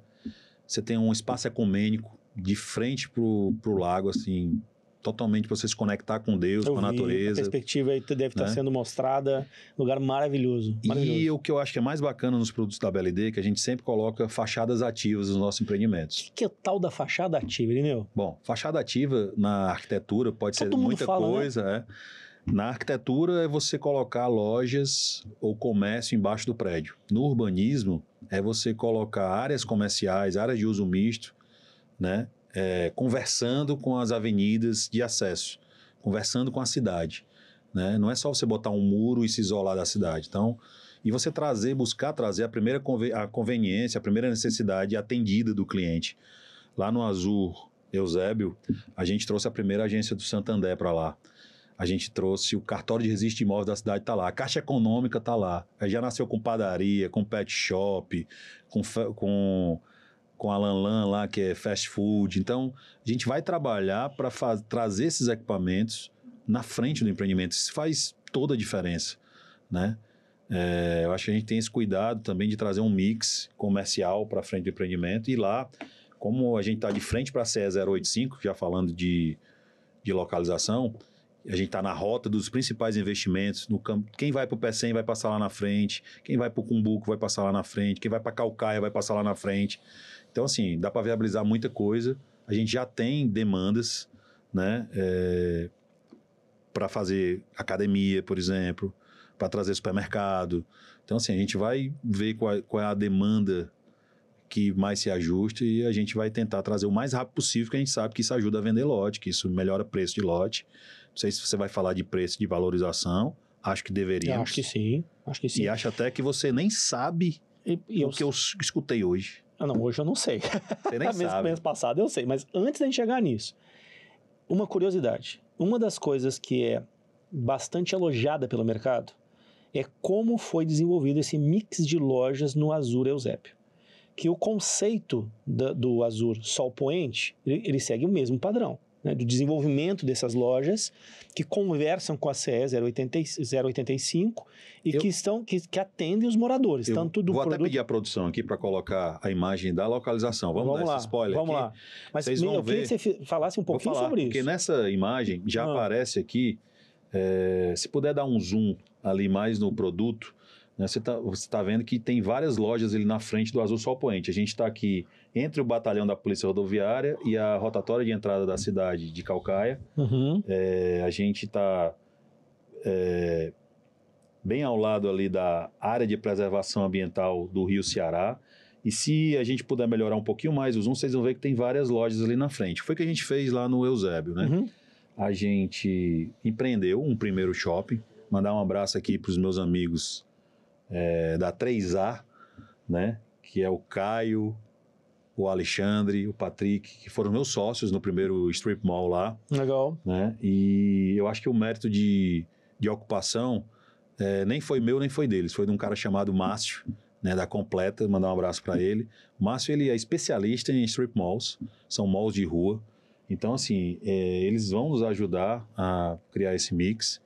Você tem um espaço ecumênico, de frente pro lago, assim, totalmente para você se conectar com Deus, com a natureza. A perspectiva aí deve estar sendo mostrada, lugar maravilhoso. E o que eu acho que é mais bacana nos produtos da BLD é que a gente sempre coloca fachadas ativas nos nossos empreendimentos. O que é o tal da fachada ativa, Irineu? Bom, fachada ativa na arquitetura pode ser muita coisa, né? Na arquitetura é você colocar lojas ou comércio embaixo do prédio. No urbanismo é você colocar áreas comerciais, áreas de uso misto, né? Conversando com as avenidas de acesso, conversando com a cidade, né? Não é só você botar um muro e se isolar da cidade. Então, e você buscar trazer a conveniência, a primeira necessidade atendida do cliente. Lá no Azul Eusébio, a gente trouxe a primeira agência do Santander para lá. A gente trouxe o cartório de registro de imóveis da cidade, está lá. A Caixa Econômica está lá. Aí já nasceu com padaria, com pet shop, com a Lanlan lá, que é fast food. Então, a gente vai trabalhar para trazer esses equipamentos na frente do empreendimento. Isso faz toda a diferença, né? Eu acho que a gente tem esse cuidado também de trazer um mix comercial para frente do empreendimento. E lá, como a gente está de frente para a CE 085, já falando de localização, a gente está na rota dos principais investimentos. Quem vai para o Pecém vai passar lá na frente, quem vai para o Cumbuco vai passar lá na frente, quem vai para Caucaia vai passar lá na frente. Então, assim, dá para viabilizar muita coisa. A gente já tem demandas, né, para fazer academia, por exemplo, para trazer supermercado. Então, assim, a gente vai ver qual é a demanda que mais se ajusta e a gente vai tentar trazer o mais rápido possível, que a gente sabe que isso ajuda a vender lote, que isso melhora o preço de lote. Não sei se você vai falar de preço de valorização. Acho que deveríamos. Acho que sim. E acho até que você nem sabe o que eu escutei hoje. Não, hoje eu não sei. Você nem sabe. Mês passado eu sei, mas antes da gente chegar nisso, uma curiosidade. Uma das coisas que é bastante elogiada pelo mercado é como foi desenvolvido esse mix de lojas no Azul Eusébio. Que o conceito do Azul Sol Poente, ele segue o mesmo padrão, né, do desenvolvimento dessas lojas que conversam com a CE 085 e que atendem os moradores. Tanto do vou até pedir a produção aqui para colocar a imagem da localização. Vamos dar esse spoiler aqui? Vamos lá. Mas vocês vão eu queria que você falasse um pouquinho sobre isso. Porque nessa imagem já aparece aqui, se puder dar um zoom ali mais no produto, né, você tá vendo que tem várias lojas ali na frente do Azul Sol Poente. A gente está aqui entre o batalhão da Polícia Rodoviária e a rotatória de entrada da cidade de Caucaia. A gente está bem ao lado ali da área de preservação ambiental do Rio Ceará. E se a gente puder melhorar um pouquinho mais o zoom, vocês vão ver que tem várias lojas ali na frente. Foi o que a gente fez lá no Eusébio, né? A gente empreendeu um primeiro shopping. Mandar um abraço aqui para os meus amigos da 3A, né? Que é o Caio, o Alexandre, o Patrick, que foram meus sócios no primeiro strip mall lá. Legal. Né? E eu acho que o mérito de ocupação nem foi meu, nem foi deles. Foi de um cara chamado Márcio, né, da Completa, mandar um abraço para ele. O Márcio, ele é especialista em strip malls, são malls de rua. Então, assim, eles vão nos ajudar a criar esse mix.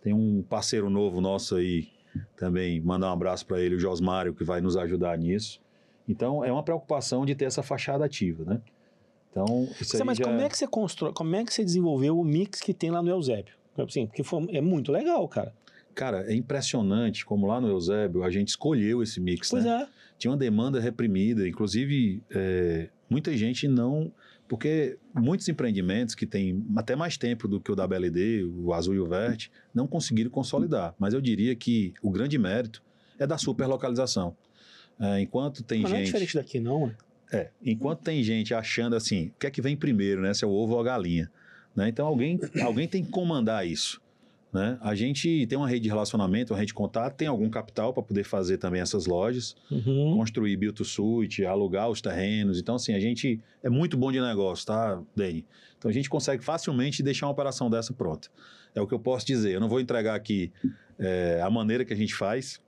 Tem um parceiro novo nosso aí, também mandar um abraço para ele, o Josmário, que vai nos ajudar nisso. Então, é uma preocupação de ter essa fachada ativa, né? Então, mas como é que você como é que você desenvolveu o mix que tem lá no Eusébio? Assim, porque é muito legal, cara. Cara, é impressionante como lá no Eusébio a gente escolheu esse mix, pois né? Tinha uma demanda reprimida, inclusive muita gente não... Porque muitos empreendimentos que têm até mais tempo do que o da BLD, o Azul e o Vert, não conseguiram consolidar. Mas eu diria que o grande mérito é da superlocalização. Enquanto tem gente... Não é diferente daqui, não, enquanto tem gente achando assim, o que é que vem primeiro, né? Se é o ovo ou a galinha. Né? Então alguém tem que comandar isso. Né? A gente tem uma rede de relacionamento, uma rede de contato, tem algum capital para poder fazer também essas lojas, construir build to suit, alugar os terrenos. Então, assim, a gente é muito bom de negócio, tá, Dani? Então, a gente consegue facilmente deixar uma operação dessa pronta. É o que eu posso dizer. Eu não vou entregar aqui a maneira que a gente faz.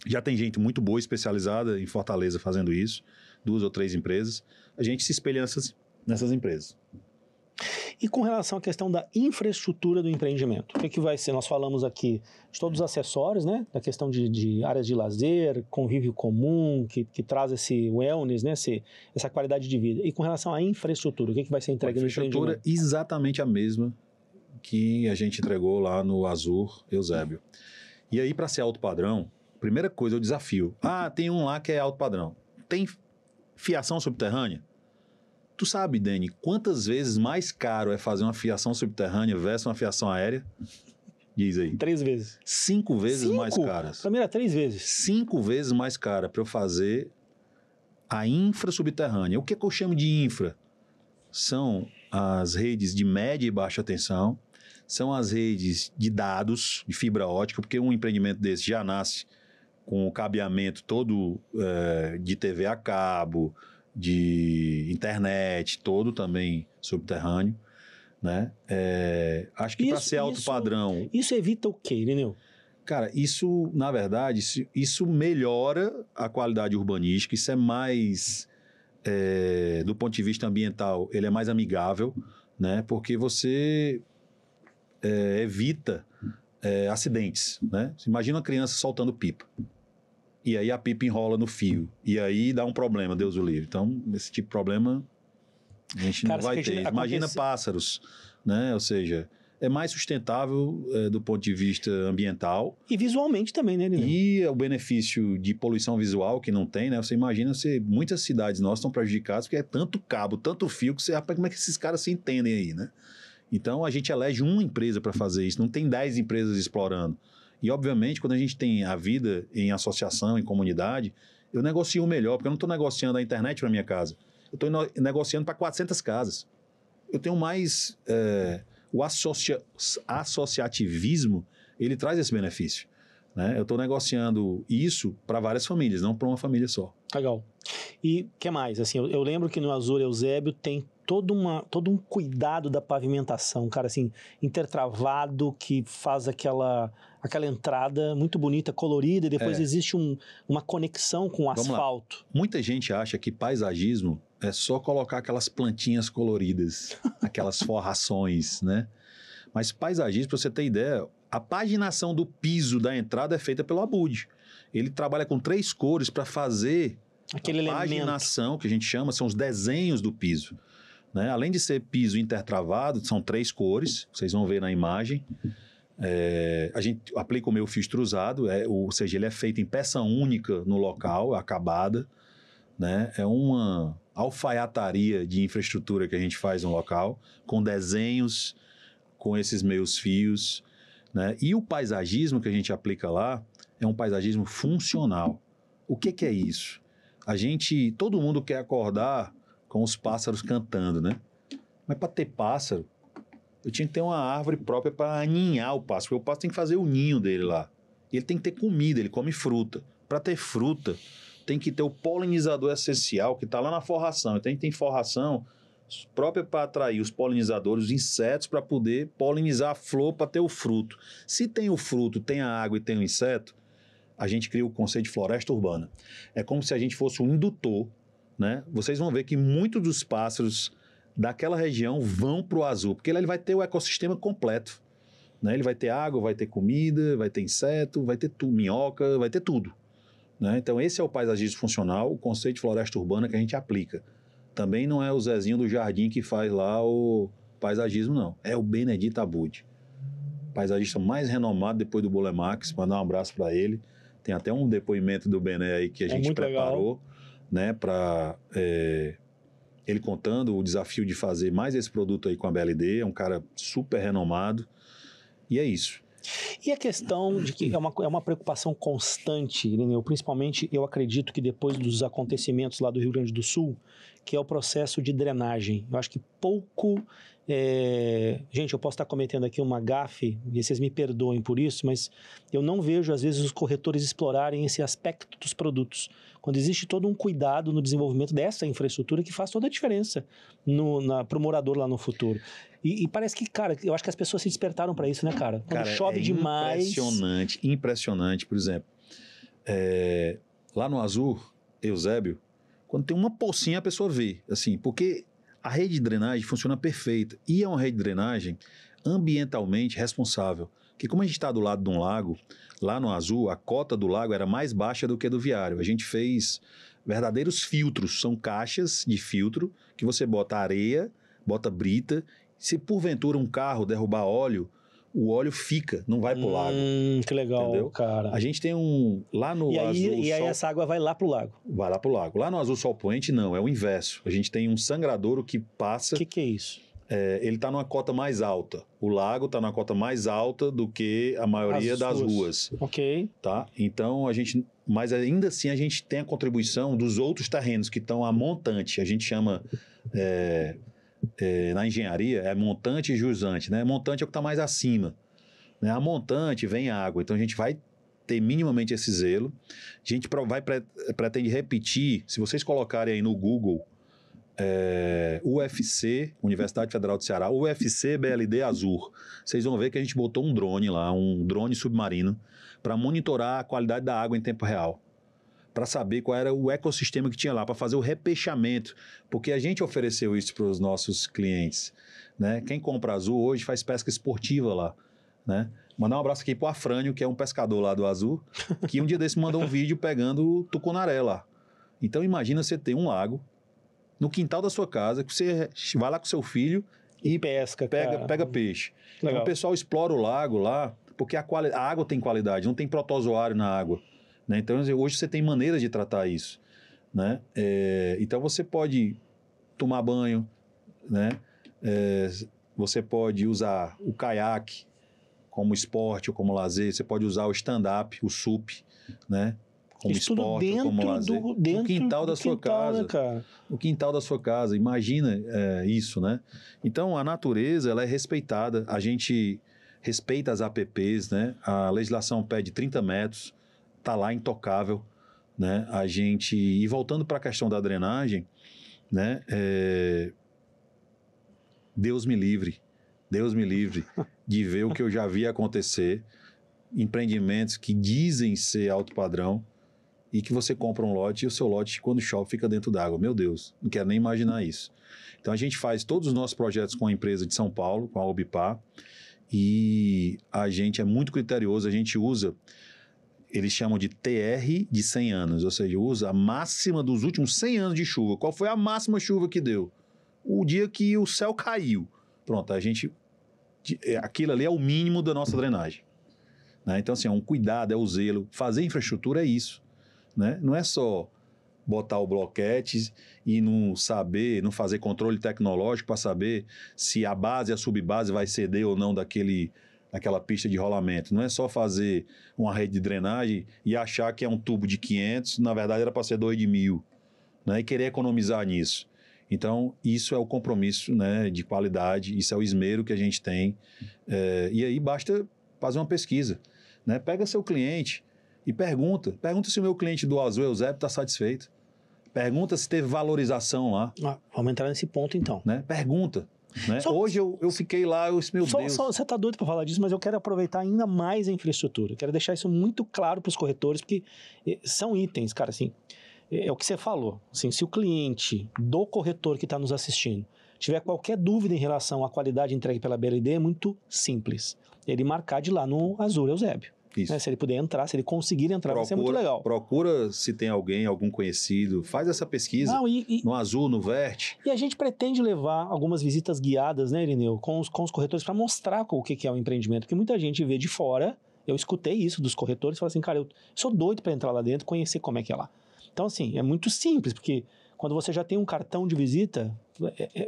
Já tem gente muito boa, especializada em Fortaleza fazendo isso, 2 ou 3 empresas. A gente se espelha nessas empresas. E com relação à questão da infraestrutura do empreendimento, o que vai ser? Nós falamos aqui de todos os acessórios, né? Da questão de áreas de lazer, convívio comum, que traz esse wellness, né? Essa qualidade de vida. E com relação à infraestrutura, o que vai ser entregue no empreendimento? A infraestrutura exatamente a mesma que a gente entregou lá no Azur Eusébio. E aí, para ser alto padrão, primeira coisa, o desafio. Tem um lá que é alto padrão. Tem fiação subterrânea? Tu sabe, Dani, quantas vezes mais caro é fazer uma fiação subterrânea versus uma fiação aérea? Diz aí. 3 vezes. 5 vezes mais caras. Pra mim era 3 vezes. 5 vezes mais cara para eu fazer a infra subterrânea. O que eu chamo de infra? São as redes de média e baixa tensão, são as redes de dados, de fibra ótica, porque um empreendimento desse já nasce com o cabeamento todo de TV a cabo, de internet, todo também subterrâneo, né? Acho que para ser alto padrão... Isso evita o quê, Irineu? Cara, isso, na verdade, isso melhora a qualidade urbanística, isso é mais, do ponto de vista ambiental, ele é mais amigável, né? Porque você evita acidentes, né? Imagina uma criança soltando pipa. E aí a pipa enrola no fio. E aí dá um problema, Deus o livre. Então, esse tipo de problema a gente não vai ter. Imagina pássaros, né? Ou seja, é mais sustentável do ponto de vista ambiental. E visualmente também, né, Nino? E o benefício de poluição visual que não tem, né? Você imagina, muitas cidades nossas estão prejudicadas porque é tanto cabo, tanto fio, que você rapaz, como é que esses caras se entendem aí, né? Então, a gente elege uma empresa para fazer isso, não tem 10 empresas explorando. E, obviamente, quando a gente tem a vida em associação, em comunidade, eu negocio melhor, porque eu não estou negociando a internet para minha casa. Eu estou negociando para 400 casas. Eu tenho mais... o associativismo, ele traz esse benefício, né? Eu estou negociando isso para várias famílias, não para uma família só. Legal. E o que mais? Assim, eu lembro que no Azur Eusébio tem todo um cuidado da pavimentação, cara, assim, intertravado, que faz aquela entrada muito bonita, colorida, e depois existe uma conexão com o asfalto. Muita gente acha que paisagismo é só colocar aquelas plantinhas coloridas, aquelas forrações, né? Mas paisagismo, para você ter ideia, a paginação do piso da entrada é feita pelo Abud. Ele trabalha com 3 cores para fazer aquele paginação, que a gente chama, são os desenhos do piso. Né? Além de ser piso intertravado, são 3 cores, vocês vão ver na imagem. A gente aplica o meu fio extrusado, ou seja, ele é feito em peça única no local, acabada. Né? É uma alfaiataria de infraestrutura que a gente faz no local, com desenhos, com esses meus fios. Né? E o paisagismo que a gente aplica lá é um paisagismo funcional. O que é isso? Todo mundo quer acordar com os pássaros cantando, né? Mas para ter pássaro, eu tinha que ter uma árvore própria para aninhar o pássaro, porque o pássaro tem que fazer o ninho dele lá. E ele tem que ter comida, ele come fruta. Para ter fruta, tem que ter o polinizador essencial, que está lá na forração. Então, a gente tem forração própria para atrair os polinizadores, os insetos, para poder polinizar a flor para ter o fruto. Se tem o fruto, tem a água e tem o inseto, a gente cria o conceito de floresta urbana. É como se a gente fosse um indutor, né? Vocês vão ver que muitos dos pássaros daquela região vão para o Azul, porque lá ele vai ter o ecossistema completo. Né? Ele vai ter água, vai ter comida, vai ter inseto, vai ter minhoca, vai ter tudo. Né? Então esse é o paisagismo funcional, o conceito de floresta urbana que a gente aplica. Também não é o Zezinho do Jardim que faz lá o paisagismo, não. É o Benedito Abud. Paisagista mais renomado depois do Bolemax, mandar um abraço para ele. Tem até um depoimento do Bené aí que a gente preparou. Legal. Né, para ele contando o desafio de fazer mais esse produto aí com a BLD, é um cara super renomado, e é isso. E a questão de que é uma preocupação constante, Irineu, principalmente eu acredito que depois dos acontecimentos lá do Rio Grande do Sul, que é o processo de drenagem. Eu acho que pouco... Gente, eu posso estar cometendo aqui uma gafe, e vocês me perdoem por isso, mas eu não vejo, às vezes, os corretores explorarem esse aspecto dos produtos. Quando existe todo um cuidado no desenvolvimento dessa infraestrutura que faz toda a diferença para o morador lá no futuro. E parece que, cara, eu acho que as pessoas se despertaram para isso, né, cara? Quando chove demais... Impressionante. Por exemplo, lá no Azul, Eusébio, quando tem uma pocinha a pessoa vê, assim, porque A rede de drenagem funciona perfeita. E é uma rede de drenagem ambientalmente responsável. Porque como a gente está do lado de um lago, lá no Azul, a cota do lago era mais baixa do que a do Viário. A gente fez verdadeiros filtros. São caixas de filtro que você bota areia, bota brita. Se porventura um carro derrubar óleo, o óleo fica, não vai pro lago. Que legal, entendeu? cara. A gente tem um... Lá no Azul... E aí essa água vai lá pro lago. Vai lá pro lago. Lá no Azul Sol Poente, não, é o inverso. A gente tem um sangradouro que passa... O que é isso? Ele está numa cota mais alta. O lago está numa cota mais alta do que a maioria das ruas. Ok. Tá? Então, mas ainda assim a gente tem a contribuição dos outros terrenos que estão a montante. A gente chama... na engenharia, é montante e jusante, né? Montante é o que está mais acima. Né? A montante vem água. Então, a gente vai ter minimamente esse zelo. A gente pretende repetir, se vocês colocarem aí no Google, UFC, Universidade Federal do Ceará, UFC BLD Azul. Vocês vão ver que a gente botou um drone lá, um drone submarino, para monitorar a qualidade da água em tempo real. Para saber qual era o ecossistema que tinha lá, para fazer o repeixamento. Porque a gente ofereceu isso para os nossos clientes. Né? Quem compra Azul hoje faz pesca esportiva lá. Né? Mandar um abraço aqui para o Afrânio, que é um pescador lá do Azul, que um dia desse mandou um vídeo pegando tucunaré lá. Então imagina você ter um lago no quintal da sua casa, que você vai lá com seu filho e pega peixe. Legal. Então o pessoal explora o lago lá, porque a água tem qualidade, não tem protozoário na água. Né? Então hoje você tem maneiras de tratar isso. Né? Então você pode tomar banho, né? Você pode usar o caiaque como esporte ou como lazer, você pode usar o stand-up, o SUP, né? Como isso esporte ou como lazer. No quintal da sua casa. Né, cara? No quintal da sua casa. Imagina isso, né? Então, a natureza, ela é respeitada. A gente respeita as APPs, né? A legislação pede 30 metros. Está lá intocável, né? E voltando para a questão da drenagem, né? Deus me livre de ver o que eu já vi acontecer. Empreendimentos que dizem ser alto padrão, e que você compra um lote e o seu lote, quando chove, fica dentro d'água. Meu Deus, não quero nem imaginar isso. Então, a gente faz todos os nossos projetos com a empresa de São Paulo, com a Obipar, e a gente é muito criterioso, a gente usa, eles chamam de TR de 100 anos, ou seja, usa a máxima dos últimos 100 anos de chuva. Qual foi a máxima chuva que deu? O dia que o céu caiu. Pronto, aquilo ali é o mínimo da nossa drenagem. Né? Então, assim, é um cuidado, é o zelo. Fazer infraestrutura é isso. Né? Não é só botar o bloquete e não fazer controle tecnológico para saber se a base e a subbase vai ceder ou não daquela pista de rolamento. Não é só fazer uma rede de drenagem e achar que é um tubo de 500, na verdade era para ser 2 de 1.000, né? E querer economizar nisso. Então, isso é o compromisso, né, de qualidade, isso é o esmero que a gente tem. E aí basta fazer uma pesquisa. Né? Pega seu cliente e pergunta se o meu cliente do Azul Eusébio está satisfeito. Pergunta se teve valorização lá. Vamos entrar nesse ponto, então. Né? Pergunta. Né? Hoje eu fiquei lá, meu Deus. Você está doido para falar disso, mas eu quero aproveitar ainda mais a infraestrutura. Quero deixar isso muito claro para os corretores, porque são itens, cara, assim, é o que você falou. Assim, se o cliente do corretor que está nos assistindo tiver qualquer dúvida em relação à qualidade entregue pela BLD, é muito simples. Ele marcar de lá no Azul Eusébio. Né? Se ele puder entrar, se ele conseguir entrar, vai ser muito legal. Procura se tem algum conhecido, faz essa pesquisa no Azul, no Vert. E a gente pretende levar algumas visitas guiadas, né, Irineu, com os corretores para mostrar o que é o empreendimento, porque muita gente vê de fora, eu escutei isso dos corretores, fala assim, cara, eu sou doido para entrar lá dentro, conhecer como é que é lá. Então, assim, é muito simples, porque quando você já tem um cartão de visita,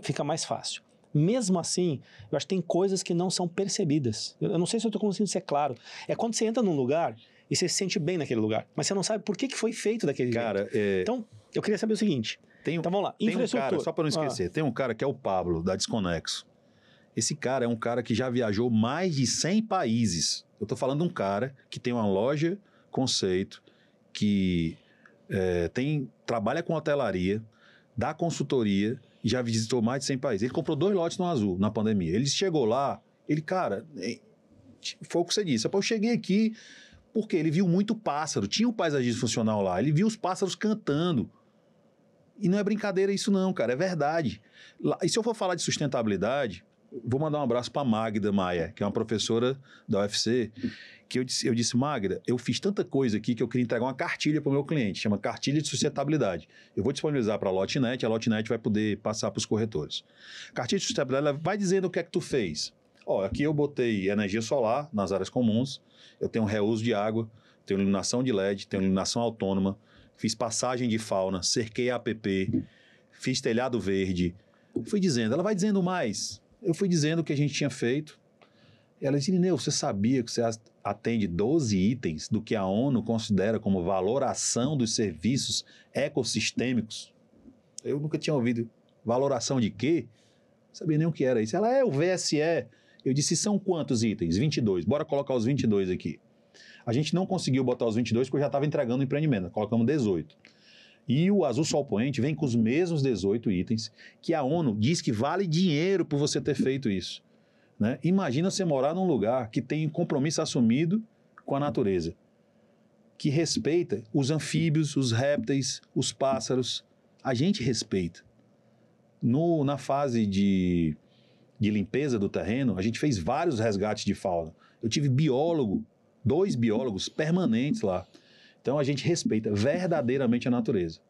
fica mais fácil. Mesmo assim, eu acho que tem coisas que não são percebidas. Eu não sei se eu estou conseguindo ser claro. É quando você entra num lugar e você se sente bem naquele lugar, mas você não sabe por que foi feito daquele jeito. Então, eu queria saber o seguinte. Então, vamos lá. Tem um cara, só para não esquecer, tem um cara que é o Pablo, da Desconexo. Esse cara é um cara que já viajou mais de 100 países. Eu estou falando de um cara que tem uma loja conceito, que trabalha com hotelaria, dá consultoria, e já visitou mais de 100 países. Ele comprou 2 lotes no Azul, na pandemia. Ele chegou lá, cara, foi o que você disse. Eu cheguei aqui porque ele viu muito pássaro. Tinha um paisagismo funcional lá. Ele viu os pássaros cantando. E não é brincadeira isso não, cara, é verdade. E se eu for falar de sustentabilidade, vou mandar um abraço para Magda Maia, que é uma professora da UFC, que eu disse, Magda, eu fiz tanta coisa aqui que eu queria entregar uma cartilha para o meu cliente, chama Cartilha de Sustentabilidade. Eu vou disponibilizar para a Lotnet, a Lotnet vai poder passar para os corretores. Cartilha de Sustentabilidade, ela vai dizendo o que é que tu fez. Ó, aqui eu botei energia solar nas áreas comuns, eu tenho reuso de água, tenho iluminação de LED, tenho iluminação autônoma, fiz passagem de fauna, cerquei a APP, fiz telhado verde. Fui dizendo, ela vai dizendo mais. Eu fui dizendo o que a gente tinha feito. Ela disse, Irineu, você sabia que você atende 12 itens do que a ONU considera como valoração dos serviços ecossistêmicos? Eu nunca tinha ouvido. Valoração de quê? Não sabia nem o que era isso. Ela é o VSE. Eu disse, são quantos itens? 22. Bora colocar os 22 aqui. A gente não conseguiu botar os 22 porque eu já estava entregando o empreendimento. Colocamos 18. E o Azul Sol Poente vem com os mesmos 18 itens que a ONU diz que vale dinheiro por você ter feito isso. Né? Imagina você morar num lugar que tem compromisso assumido com a natureza, que respeita os anfíbios, os répteis, os pássaros. A gente respeita. Na fase de limpeza do terreno, a gente fez vários resgates de fauna. Eu tive 2 biólogos permanentes lá. Então a gente respeita verdadeiramente a natureza.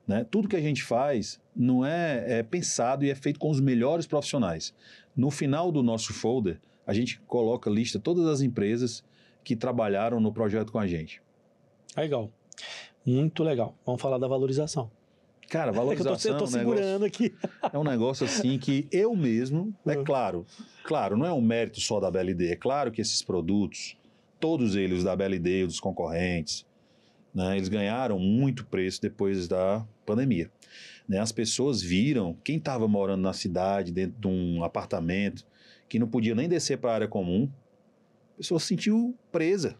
Né? Tudo que a gente faz não é pensado e é feito com os melhores profissionais. No final do nosso folder, a gente coloca lista todas as empresas que trabalharam no projeto com a gente. Legal. Muito legal. Vamos falar da valorização. Cara, valorização eu tô segurando aqui. É um negócio assim que eu mesmo, claro, não é um mérito só da BLD. É claro que esses produtos, todos eles da BLD, dos concorrentes, né, eles ganharam muito preço depois da pandemia. Né, as pessoas viram, quem estava morando na cidade, dentro de um apartamento, que não podia nem descer para a área comum, a pessoa se sentiu presa.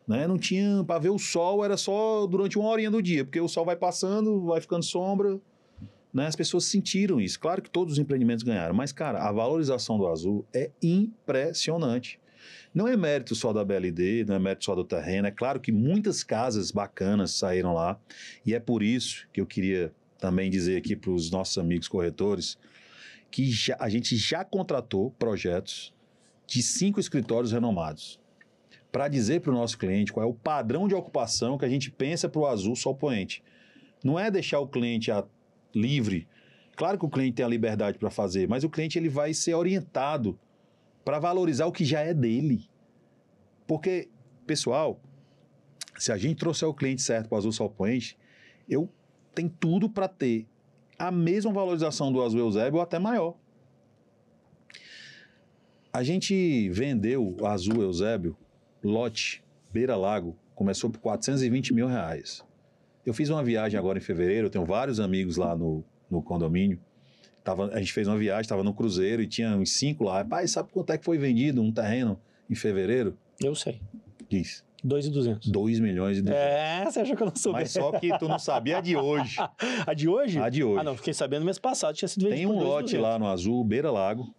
Né? Não tinha, para ver o sol, era só durante 1 horinha do dia, porque o sol vai passando, vai ficando sombra. Né? As pessoas sentiram isso. Claro que todos os empreendimentos ganharam, mas, cara, a valorização do Azul é impressionante. Não é mérito só da BLD, não é mérito só do terreno. É claro que muitas casas bacanas saíram lá, e é por isso que eu queria também dizer aqui para os nossos amigos corretores que a gente já contratou projetos de 5 escritórios renomados para dizer para o nosso cliente qual é o padrão de ocupação que a gente pensa para o Azul Sol Poente. Não é deixar o cliente livre. Claro que o cliente tem a liberdade para fazer, mas o cliente ele vai ser orientado para valorizar o que já é dele. Porque, pessoal, se a gente trouxer o cliente certo para o Azul Sol Poente, eu tenho tudo para ter a mesma valorização do Azul Eusébio ou até maior. A gente vendeu o Azul Eusébio, lote, Beira Lago, começou por R$420 mil. Eu fiz uma viagem agora em fevereiro, eu tenho vários amigos lá no condomínio. A gente fez uma viagem, estava no cruzeiro e tinha uns 5 lá. Pai, sabe quanto é que foi vendido um terreno em fevereiro? Eu sei. Diz. 2.200. 2 milhões e 200. Você achou que eu não soube? Mas só que tu não sabia a de hoje. A de hoje? A de hoje. Ah, não, fiquei sabendo no mês passado, tinha sido vendido Tem um lote lá no Azul, Beira Lago.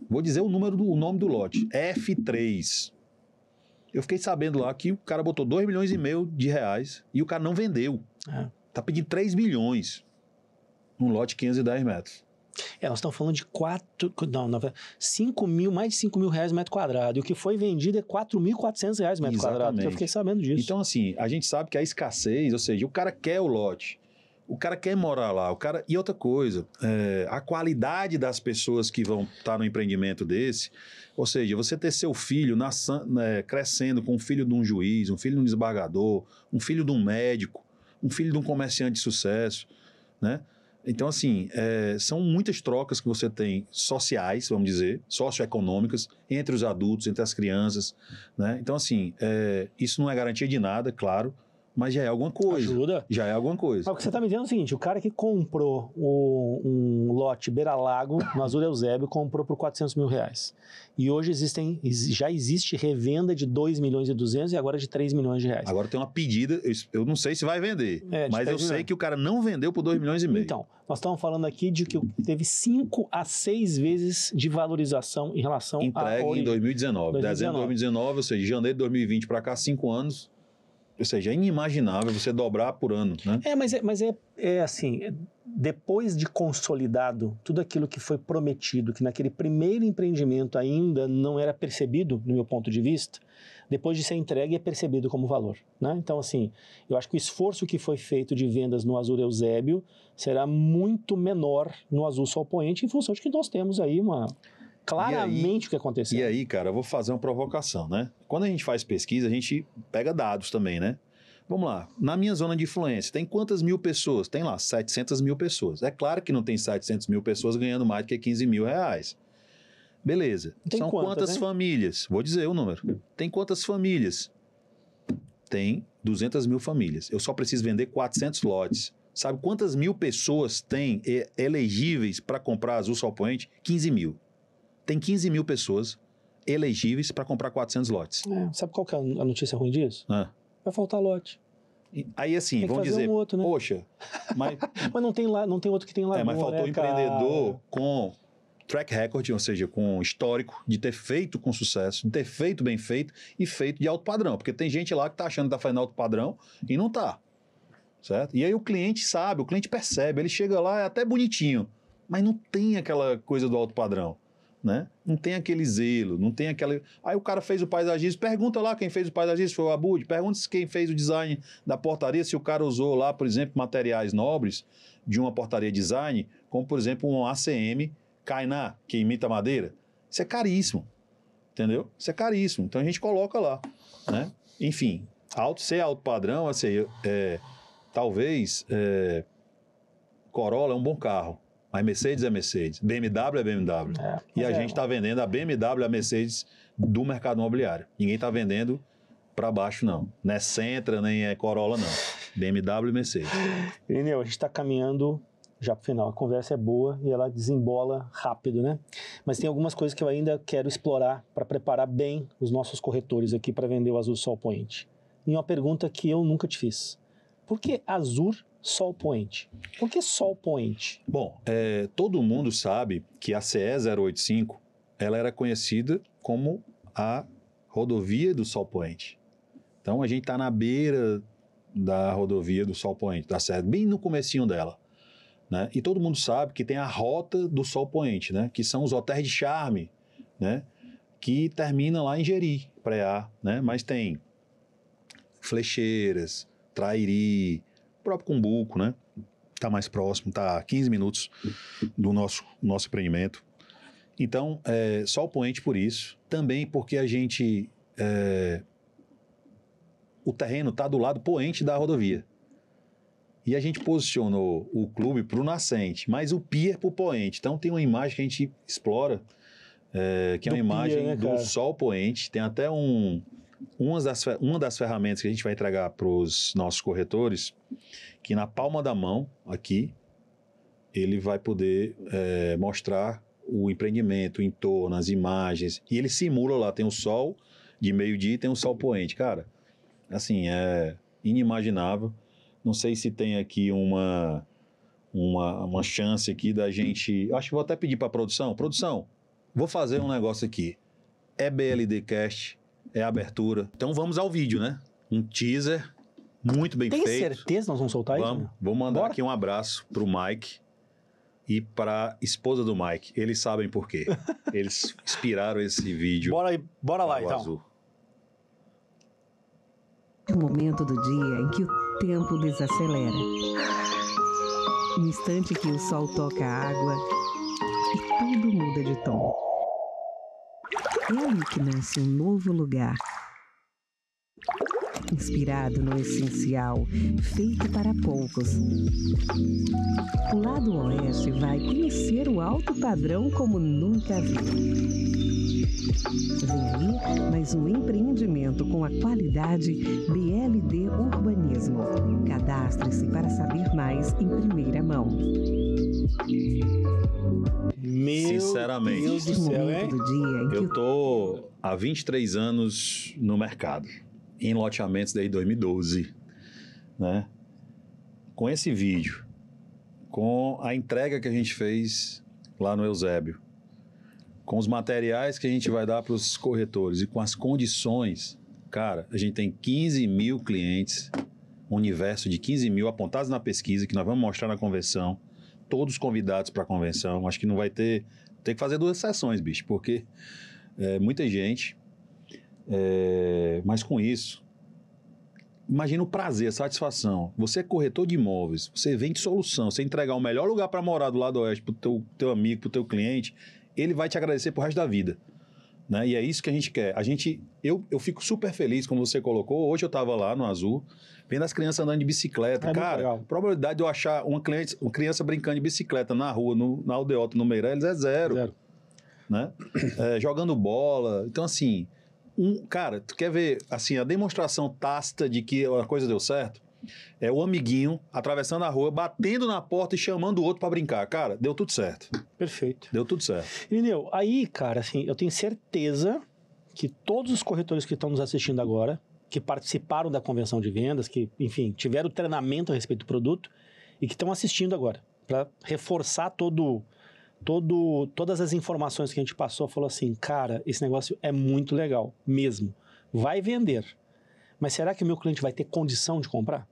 Vou dizer o nome do lote. F3. Eu fiquei sabendo lá que o cara botou 2 milhões e meio de reais e o cara não vendeu. Tá pedindo 3 milhões. Um lote de 510 metros. Nós estamos falando de 5 mil, mais de 5 mil reais metro quadrado. E o que foi vendido é 4.400 reais metro quadrado. Eu fiquei sabendo disso. Então, assim, a gente sabe que a escassez, ou seja, o cara quer o lote, o cara quer morar lá, E outra coisa, a qualidade das pessoas que vão estar no empreendimento desse, ou seja, você ter seu filho crescendo com um filho de um juiz, um filho de um desembargador, um filho de um médico, um filho de um comerciante de sucesso, né? Então, assim, são muitas trocas que você tem sociais, vamos dizer, socioeconômicas, entre os adultos, entre as crianças, né? Então, assim, isso não é garantia de nada, claro, mas já é alguma coisa. Ajuda. Já é alguma coisa. Mas o que você está me dizendo é o seguinte, o cara que comprou um lote Beira-Lago, no Azul Eusébio, comprou por 400 mil reais. E hoje já existe revenda de 2 milhões e 200 e agora de 3 milhões de reais. Agora tem uma pedida, eu não sei se vai vender, mas eu sei que o cara não vendeu por 2 milhões e meio. Então, nós estamos falando aqui de que teve 5 a 6 vezes de valorização em relação entregue em 2019. Dezembro de 2019, ou seja, de janeiro de 2020 para cá, 5 anos. Ou seja, é inimaginável você dobrar por ano, né? Mas é assim, depois de consolidado, tudo aquilo que foi prometido, que naquele primeiro empreendimento ainda não era percebido, no meu ponto de vista, depois de ser entregue é percebido como valor, né? Então, assim, eu acho que o esforço que foi feito de vendas no Azul Eusébio será muito menor no Azul Sol Poente, em função de que nós temos aí claramente o que aconteceu. E aí, cara, eu vou fazer uma provocação, né? Quando a gente faz pesquisa, a gente pega dados também, né? Vamos lá, na minha zona de influência, tem quantas mil pessoas? Tem lá 700 mil pessoas. É claro que não tem 700 mil pessoas ganhando mais do que 15 mil reais. Beleza. Tem São quantas famílias? Vou dizer o número. Tem quantas famílias? Tem 200 mil famílias. Eu só preciso vender 400 lotes. Sabe quantas mil pessoas tem elegíveis para comprar Azul Sol Poente? 15 mil. Tem 15 mil pessoas elegíveis para comprar 400 lotes. Sabe qual que é a notícia ruim disso? Vai faltar lote. Aí assim, vamos dizer, outro, né? Poxa, mas não tem outro que tem lá. Mas faltou empreendedor com track record, ou seja, com histórico de ter feito com sucesso, de ter feito bem feito e feito de alto padrão. Porque tem gente lá que tá achando que tá fazendo alto padrão e não tá. Certo? E aí o cliente sabe, o cliente percebe, ele chega lá, é até bonitinho, mas não tem aquela coisa do alto padrão. Né? Não tem aquele zelo, não tem aquela... Aí o cara fez o paisagismo, pergunta lá quem fez o paisagismo, foi o Abud, pergunta se quem fez o design da portaria, se o cara usou lá, por exemplo, materiais nobres de uma portaria design, como por exemplo um ACM Kainá, que imita madeira. Isso é caríssimo, entendeu? Isso é caríssimo, então a gente coloca lá, né? Enfim, ser alto padrão, assim, talvez Corolla é um bom carro, mas Mercedes é Mercedes, BMW é BMW. E a gente está vendendo a BMW e a Mercedes do mercado imobiliário. Ninguém está vendendo para baixo, não. Não é Sentra, nem é Corolla, não. BMW e Mercedes. Irineu, a gente está caminhando já para o final. A conversa é boa e ela desembola rápido, né? Mas tem algumas coisas que eu ainda quero explorar para preparar bem os nossos corretores aqui para vender o Azul Sol Poente. E uma pergunta que eu nunca te fiz. Por que Azul Sol Poente? Por que Sol Poente? Bom, todo mundo sabe que a CE 085 ela era conhecida como a rodovia do Sol Poente. Então a gente está na beira da rodovia do Sol Poente, da CE, bem no comecinho dela. Né? E todo mundo sabe que tem a rota do Sol Poente, né? Que são os hotéis de charme, né? Que terminam lá em Jeri, Preá, né? Mas tem Flecheiras, Trairi, próprio Cumbuco, né? Está mais próximo, está a 15 minutos do nosso empreendimento. Então, Sol Poente por isso. Também porque a gente... o terreno está do lado poente da rodovia. E a gente posicionou o clube para o nascente, mas o pier para o poente. Então, tem uma imagem que a gente explora, que é uma imagem pier, né, do Sol Poente. Tem até uma das ferramentas que a gente vai entregar para os nossos corretores, que na palma da mão, aqui, ele vai poder mostrar o empreendimento, o entorno, as imagens, e ele simula lá, tem o sol de meio-dia e tem o Sol Poente. Cara, assim, é inimaginável. Não sei se tem aqui uma chance aqui da gente... Acho que vou até pedir para a produção. Produção, vou fazer um negócio aqui. É BLD Cast, é abertura. Então vamos ao vídeo, né? Um teaser muito bem feito. Tem certeza que nós vamos soltar isso? Né? Vou mandar aqui um abraço para o Mike e para a esposa do Mike. Eles sabem por quê. Eles inspiraram esse vídeo. Bora lá, então. Azul. É o momento do dia em que o tempo desacelera. No instante que o sol toca a água e tudo muda de tom. É ali que nasce um novo lugar. Inspirado no essencial, feito para poucos. O lado oeste vai conhecer o alto padrão como nunca viu. Vem aí mais um empreendimento com a qualidade BLD Urbanismo. Cadastre-se para saber mais em primeira mão. Sinceramente, Deus do céu, hein? Eu tô há 23 anos no mercado, em loteamentos desde 2012, né? Com esse vídeo, com a entrega que a gente fez lá no Eusébio, com os materiais que a gente vai dar para os corretores e com as condições, Cara, a gente tem 15 mil clientes, um universo de 15 mil apontados na pesquisa, que nós vamos mostrar na convenção, todos convidados para a convenção. Acho que não vai ter que fazer 2 sessões, bicho, porque muita gente, mas com isso, imagina o prazer, a satisfação. Você é corretor de imóveis, você vende solução, você entregar o melhor lugar para morar do lado oeste para o teu amigo, para o teu cliente, ele vai te agradecer pro resto da vida. Né? E é isso que a gente quer. Eu fico super feliz, como você colocou. Hoje eu estava lá no Azul, vendo as crianças andando de bicicleta. Cara, a probabilidade de eu achar uma criança brincando de bicicleta na rua, na Aldeota, no Meireles, é zero. Né? Jogando bola. Então, assim, cara, tu quer ver assim, a demonstração tácita de que a coisa deu certo? É o amiguinho atravessando a rua, batendo na porta e chamando o outro para brincar. Cara, deu tudo certo. Perfeito. Deu tudo certo. Irineu, aí, cara, assim, eu tenho certeza que todos os corretores que estão nos assistindo agora, que participaram da convenção de vendas, que, enfim, tiveram treinamento a respeito do produto e que estão assistindo agora, para reforçar todas as informações que a gente passou, falou assim, cara, esse negócio é muito legal, mesmo. Vai vender. Mas será que o meu cliente vai ter condição de comprar?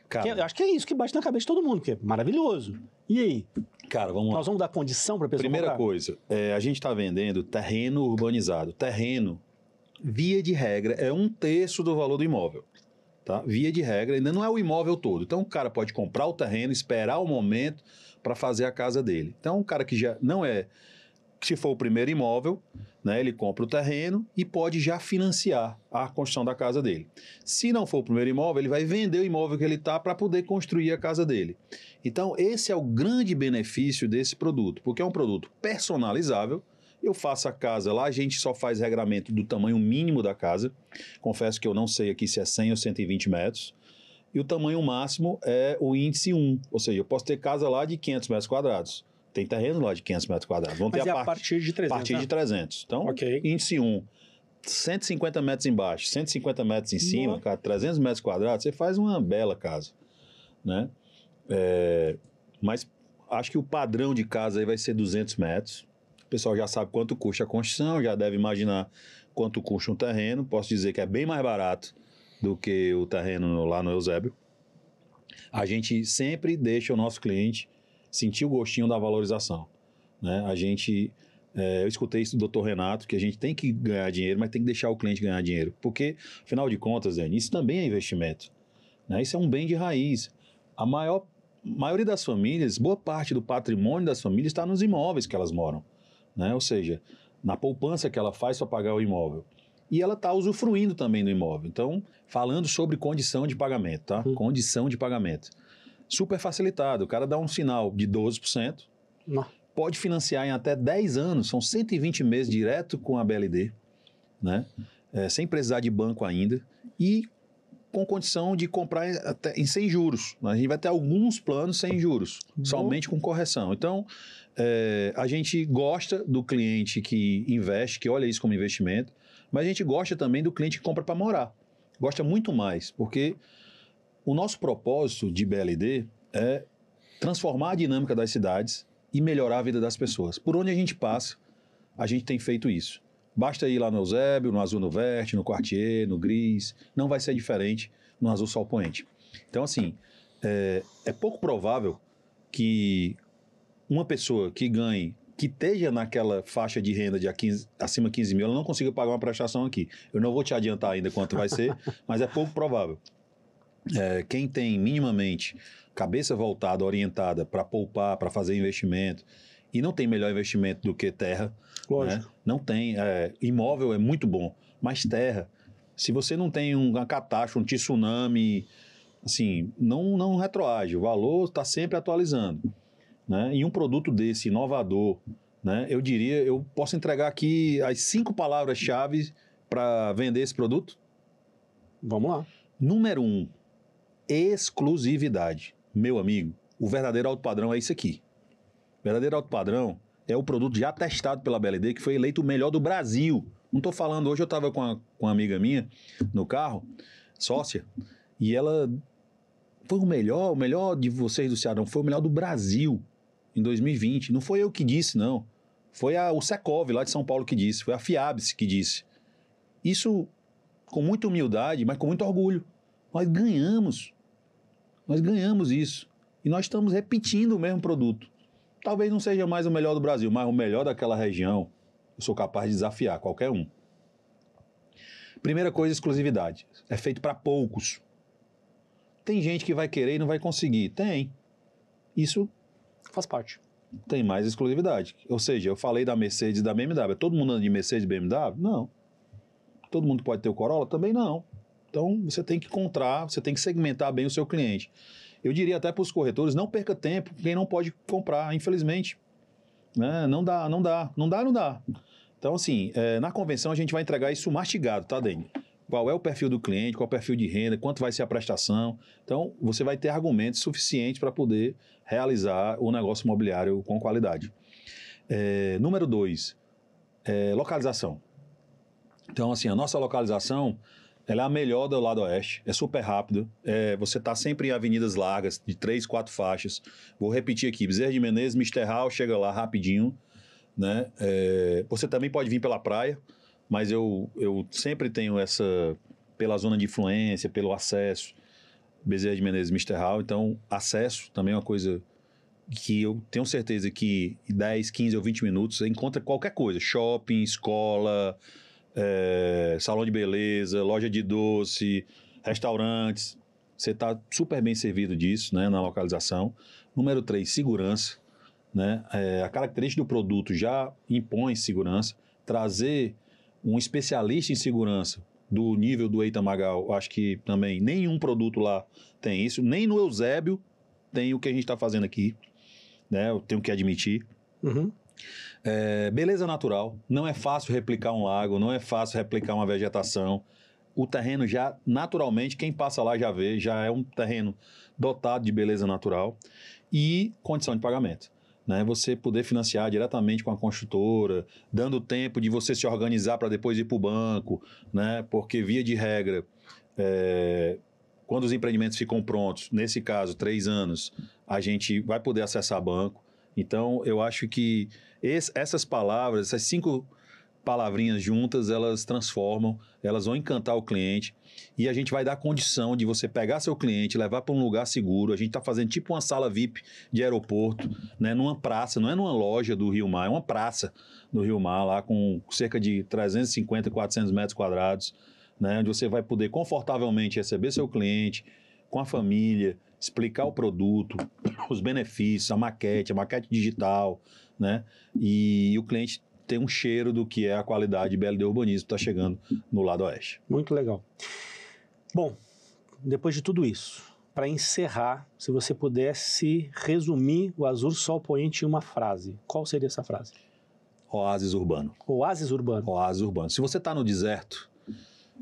Cara, eu acho que é isso que bate na cabeça de todo mundo, que é maravilhoso. E aí? Cara, vamos lá. Nós vamos dar condição para a pessoa Primeira comprar? coisa, a gente está vendendo terreno urbanizado. Terreno, via de regra, é 1/3 do valor do imóvel. Tá? Via de regra, ainda não é o imóvel todo. Então, o cara pode comprar o terreno, esperar o momento para fazer a casa dele. Então, um cara que já não é... Se for o primeiro imóvel, né, ele compra o terreno e pode já financiar a construção da casa dele. Se não for o primeiro imóvel, ele vai vender o imóvel que ele está para poder construir a casa dele. Então, esse é o grande benefício desse produto, porque é um produto personalizável. Eu faço a casa lá, a gente só faz regramento do tamanho mínimo da casa. Confesso que eu não sei aqui se é 100 ou 120 metros. E o tamanho máximo é o índice 1, ou seja, eu posso ter casa lá de 500 metros quadrados. Tem terreno lá de 500 metros quadrados. Vão ter a partir de 300. A partir de 300. Então, índice 1, 150 metros embaixo, 150 metros em cima, cara, 300 metros quadrados, você faz uma bela casa. Né? Mas acho que o padrão de casa aí vai ser 200 metros. O pessoal já sabe quanto custa a construção, já deve imaginar quanto custa um terreno. Posso dizer que é bem mais barato do que o terreno lá no Eusébio. A gente sempre deixa o nosso cliente sentir o gostinho da valorização. Né? Eu escutei isso do Dr. Renato, que a gente tem que ganhar dinheiro, mas tem que deixar o cliente ganhar dinheiro. Porque, afinal de contas, Dani, isso também é investimento. Né? Isso é um bem de raiz. A maioria das famílias, boa parte do patrimônio das famílias está nos imóveis que elas moram. Né? Ou seja, na poupança que ela faz para pagar o imóvel. E ela está usufruindo também do imóvel. Então, falando sobre condição de pagamento, tá? Condição de pagamento. Super facilitado. O cara dá um sinal de 12%. Não. Pode financiar em até 10 anos. São 120 meses direto com a BLD. Né? Sem precisar de banco ainda. E com condição de comprar até em sem juros. A gente vai ter alguns planos sem juros. Somente com correção. Então, a gente gosta do cliente que investe, que olha isso como investimento. Mas a gente gosta também do cliente que compra para morar. Gosta muito mais. Porque... o nosso propósito de BLD é transformar a dinâmica das cidades e melhorar a vida das pessoas. Por onde a gente passa, a gente tem feito isso. Basta ir lá no Eusébio, no Azul no Verte, no Quartier, no Gris. Não vai ser diferente no Azul Sol Poente. Então, assim, é pouco provável que uma pessoa que ganhe, que esteja naquela faixa de renda de acima de 15 mil, ela não consiga pagar uma prestação aqui. Eu não vou te adiantar ainda quanto vai ser, mas é pouco provável. Quem tem minimamente cabeça voltada, orientada para poupar, para fazer investimento, e não tem melhor investimento do que terra, né? Não tem. Imóvel é muito bom, mas terra, se você não tem uma catástrofe, um tsunami, assim, não retroage, o valor está sempre atualizando. Né? E um produto desse, inovador, né? Eu diria, eu posso entregar aqui as 5 palavras-chave para vender esse produto? Vamos lá. Número 1. Exclusividade. Meu amigo, o verdadeiro alto padrão é isso aqui. O verdadeiro alto padrão é o produto já testado pela BLD, que foi eleito o melhor do Brasil. Não estou falando, hoje eu estava com uma amiga minha no carro, sócia, e ela foi o melhor de vocês do Ceará, foi o melhor do Brasil em 2020. Não foi eu que disse, não. Foi o Secov lá de São Paulo que disse, foi a Fiabs que disse. Isso com muita humildade, mas com muito orgulho. Nós ganhamos isso. E nós estamos repetindo o mesmo produto. Talvez não seja mais o melhor do Brasil, mas o melhor daquela região, eu sou capaz de desafiar qualquer um. Primeira coisa, exclusividade. É feito para poucos. Tem gente que vai querer e não vai conseguir. Tem. Isso faz parte. Tem mais exclusividade. Ou seja, eu falei da Mercedes e da BMW. Todo mundo anda de Mercedes e BMW? Não. Todo mundo pode ter o Corolla? Também não. Então, você tem que encontrar, você tem que segmentar bem o seu cliente. Eu diria até para os corretores, não perca tempo quem não pode comprar, infelizmente. Né? Não dá. Então, assim, na convenção a gente vai entregar isso mastigado, tá, Dani? Qual é o perfil do cliente, qual é o perfil de renda, quanto vai ser a prestação. Então, você vai ter argumentos suficientes para poder realizar o negócio imobiliário com qualidade. Número 2, localização. Então, assim, a nossa localização, ela é a melhor do lado oeste, é super rápido, você está sempre em avenidas largas, de 3, 4 faixas. Vou repetir aqui, Bezerra de Menezes, Mr. Hall, chega lá rapidinho, né? Você também pode vir pela praia, mas eu sempre tenho pela zona de influência, pelo acesso, Bezerra de Menezes, Mr. Hall. Então, acesso também é uma coisa que eu tenho certeza que em 10, 15 ou 20 minutos você encontra qualquer coisa. Shopping, escola, salão de beleza, loja de doce, restaurantes. Você está super bem servido disso, né, na localização. Número 3, segurança. Né? A característica do produto já impõe segurança. Trazer um especialista em segurança do nível do Eitan Magal, acho que também nenhum produto lá tem isso, nem no Eusébio tem o que a gente está fazendo aqui, né? Eu tenho que admitir. Uhum. Beleza natural, não é fácil replicar um lago, não é fácil replicar uma vegetação. O terreno já, naturalmente, quem passa lá já vê, já é um terreno dotado de beleza natural e condição de pagamento. Né, você poder financiar diretamente com a construtora, dando tempo de você se organizar para depois ir para o banco, né, porque via de regra, quando os empreendimentos ficam prontos, nesse caso, 3 anos, a gente vai poder acessar banco. Então, eu acho que essas palavras, essas 5 palavrinhas juntas, elas transformam, elas vão encantar o cliente e a gente vai dar condição de você pegar seu cliente, levar para um lugar seguro. A gente está fazendo tipo uma sala VIP de aeroporto, né, numa praça, não é numa loja do Rio Mar, é uma praça do Rio Mar, lá com cerca de 350, 400 metros quadrados, né, onde você vai poder confortavelmente receber seu cliente com a família, explicar o produto, os benefícios, a maquete digital, né, e o cliente tem um cheiro do que é a qualidade de BLD Urbanismo que está chegando no lado oeste. Muito legal. Bom, depois de tudo isso, para encerrar, se você pudesse resumir o Azul Sol Poente em uma frase, qual seria essa frase? Oásis urbano. Oásis urbano. Oásis urbano. Se você está no deserto,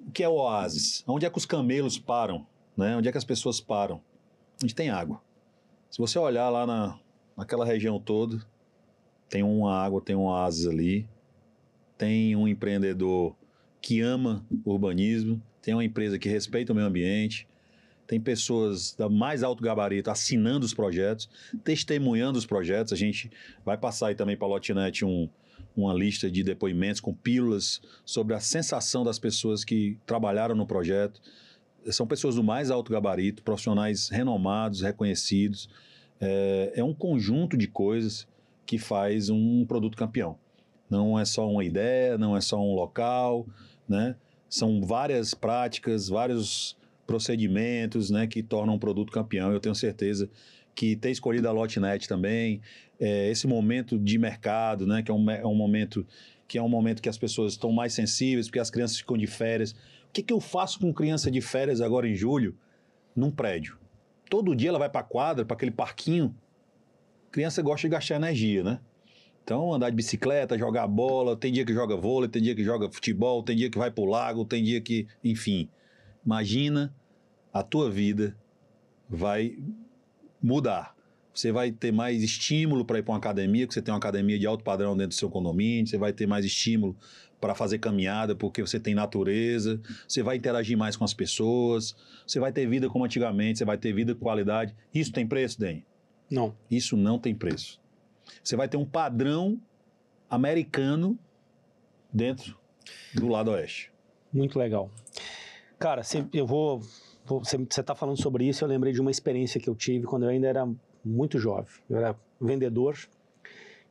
o que é o oásis? Onde é que os camelos param? Né? Onde é que as pessoas param? Onde tem água. Se você olhar lá naquela região toda, tem uma água, tem um oásis ali, tem um empreendedor que ama o urbanismo, tem uma empresa que respeita o meio ambiente, tem pessoas da mais alto gabarito assinando os projetos, testemunhando os projetos. A gente vai passar aí também para a Lotinete uma lista de depoimentos com pílulas sobre a sensação das pessoas que trabalharam no projeto. São pessoas do mais alto gabarito, profissionais renomados, reconhecidos. É um conjunto de coisas que faz um produto campeão. Não é só uma ideia, não é só um local, né? São várias práticas, vários procedimentos, né, que tornam um produto campeão. Eu tenho certeza que ter escolhido a Lotinete também, esse momento de mercado, né, que é um momento que as pessoas estão mais sensíveis, porque as crianças ficam de férias. O que eu faço com criança de férias agora em julho? Num prédio. Todo dia ela vai para a quadra, para aquele parquinho. Criança gosta de gastar energia, né? Então, andar de bicicleta, jogar bola, tem dia que joga vôlei, tem dia que joga futebol, tem dia que vai pro lago, tem dia que... Enfim, imagina a tua vida vai mudar. Você vai ter mais estímulo para ir para uma academia, porque você tem uma academia de alto padrão dentro do seu condomínio, você vai ter mais estímulo para fazer caminhada, porque você tem natureza, você vai interagir mais com as pessoas, você vai ter vida como antigamente, você vai ter vida com qualidade. Isso tem preço, Dani? Não. Isso não tem preço. Você vai ter um padrão americano dentro do lado oeste. Muito legal. Cara, você está falando sobre isso, eu lembrei de uma experiência que eu tive quando eu ainda era muito jovem. Eu era vendedor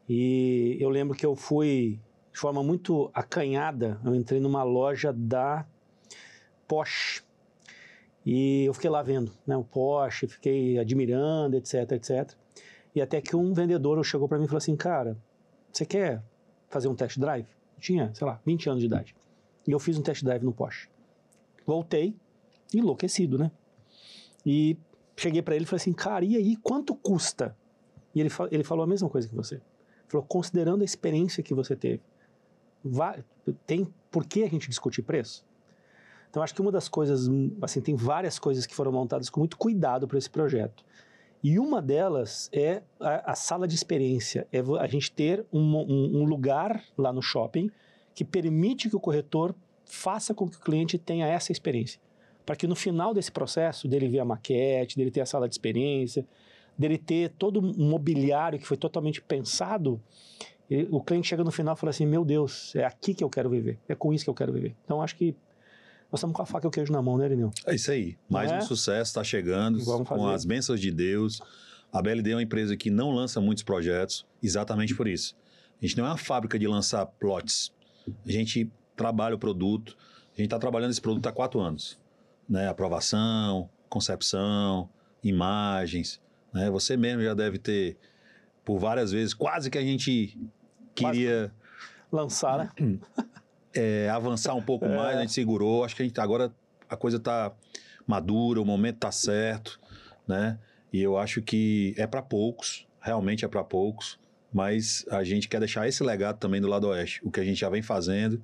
e eu lembro que eu fui, de forma muito acanhada, eu entrei numa loja da Porsche e eu fiquei lá vendo, né, o Porsche, fiquei admirando, etc, etc. E até que um vendedor chegou para mim e falou assim, cara, você quer fazer um test drive? Eu tinha, sei lá, 20 anos de idade. E eu fiz um test drive no Porsche. Voltei, enlouquecido, né? E cheguei para ele e falei assim, cara, e aí, quanto custa? E ele falou a mesma coisa que você. Ele falou, considerando a experiência que você teve, tem por que a gente discutir preço? Então, acho que uma das coisas, assim, tem várias coisas que foram montadas com muito cuidado para esse projeto. E uma delas é a sala de experiência. É a gente ter um lugar lá no shopping que permite que o corretor faça com que o cliente tenha essa experiência. Para que no final desse processo, dele ver a maquete, dele ter a sala de experiência, dele ter todo um mobiliário que foi totalmente pensado, o cliente chega no final e fala assim, meu Deus, é aqui que eu quero viver, é com isso que eu quero viver. Então, acho que nós estamos com a faca e o queijo na mão, né, Irineu? É isso aí. Mais um sucesso está chegando, com as bênçãos de Deus. A BLD é uma empresa que não lança muitos projetos, exatamente por isso. A gente não é uma fábrica de lançar plots. A gente trabalha o produto. A gente está trabalhando esse produto há 4 anos. Né? Aprovação, concepção, imagens. Né? Você mesmo já deve ter, por várias vezes, quase que a gente queria... lançar, né? Avançar um pouco mais, a gente segurou. Acho que agora a coisa está madura, o momento está certo, né? E eu acho que é para poucos, realmente é para poucos, mas a gente quer deixar esse legado também do Lado Oeste, o que a gente já vem fazendo.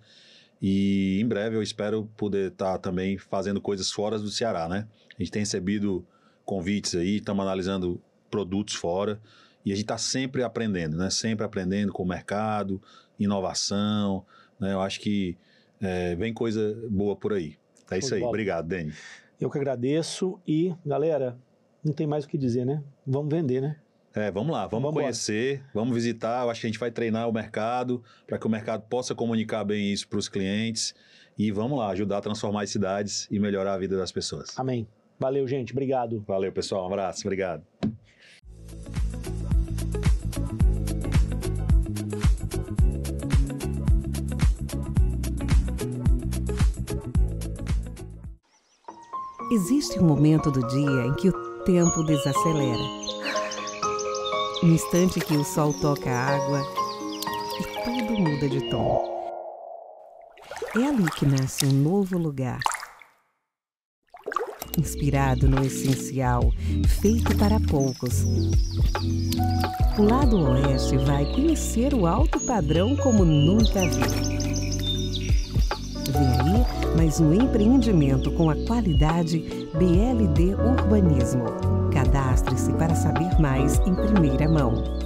E em breve eu espero poder estar também fazendo coisas fora do Ceará, né? A gente tem recebido convites aí, estamos analisando produtos fora e a gente está sempre aprendendo, né? Sempre aprendendo com o mercado, inovação, né? Eu acho que vem coisa boa por aí. É isso aí. Obrigado, Dani. Eu que agradeço e, galera, não tem mais o que dizer, né? Vamos vender, né? Vamos lá, vamos conhecer, vamos visitar. Eu acho que a gente vai treinar o mercado para que o mercado possa comunicar bem isso para os clientes e vamos lá, ajudar a transformar as cidades e melhorar a vida das pessoas. Amém. Valeu, gente. Obrigado. Valeu, pessoal. Um abraço. Obrigado. Existe um momento do dia em que o tempo desacelera. No instante que o sol toca a água e tudo muda de tom. É ali que nasce um novo lugar. Inspirado no essencial, feito para poucos. O Lado Oeste vai conhecer o alto padrão como nunca viu. Vem aí mais um empreendimento com a qualidade BLD Urbanismo. Cadastre-se para saber mais em primeira mão.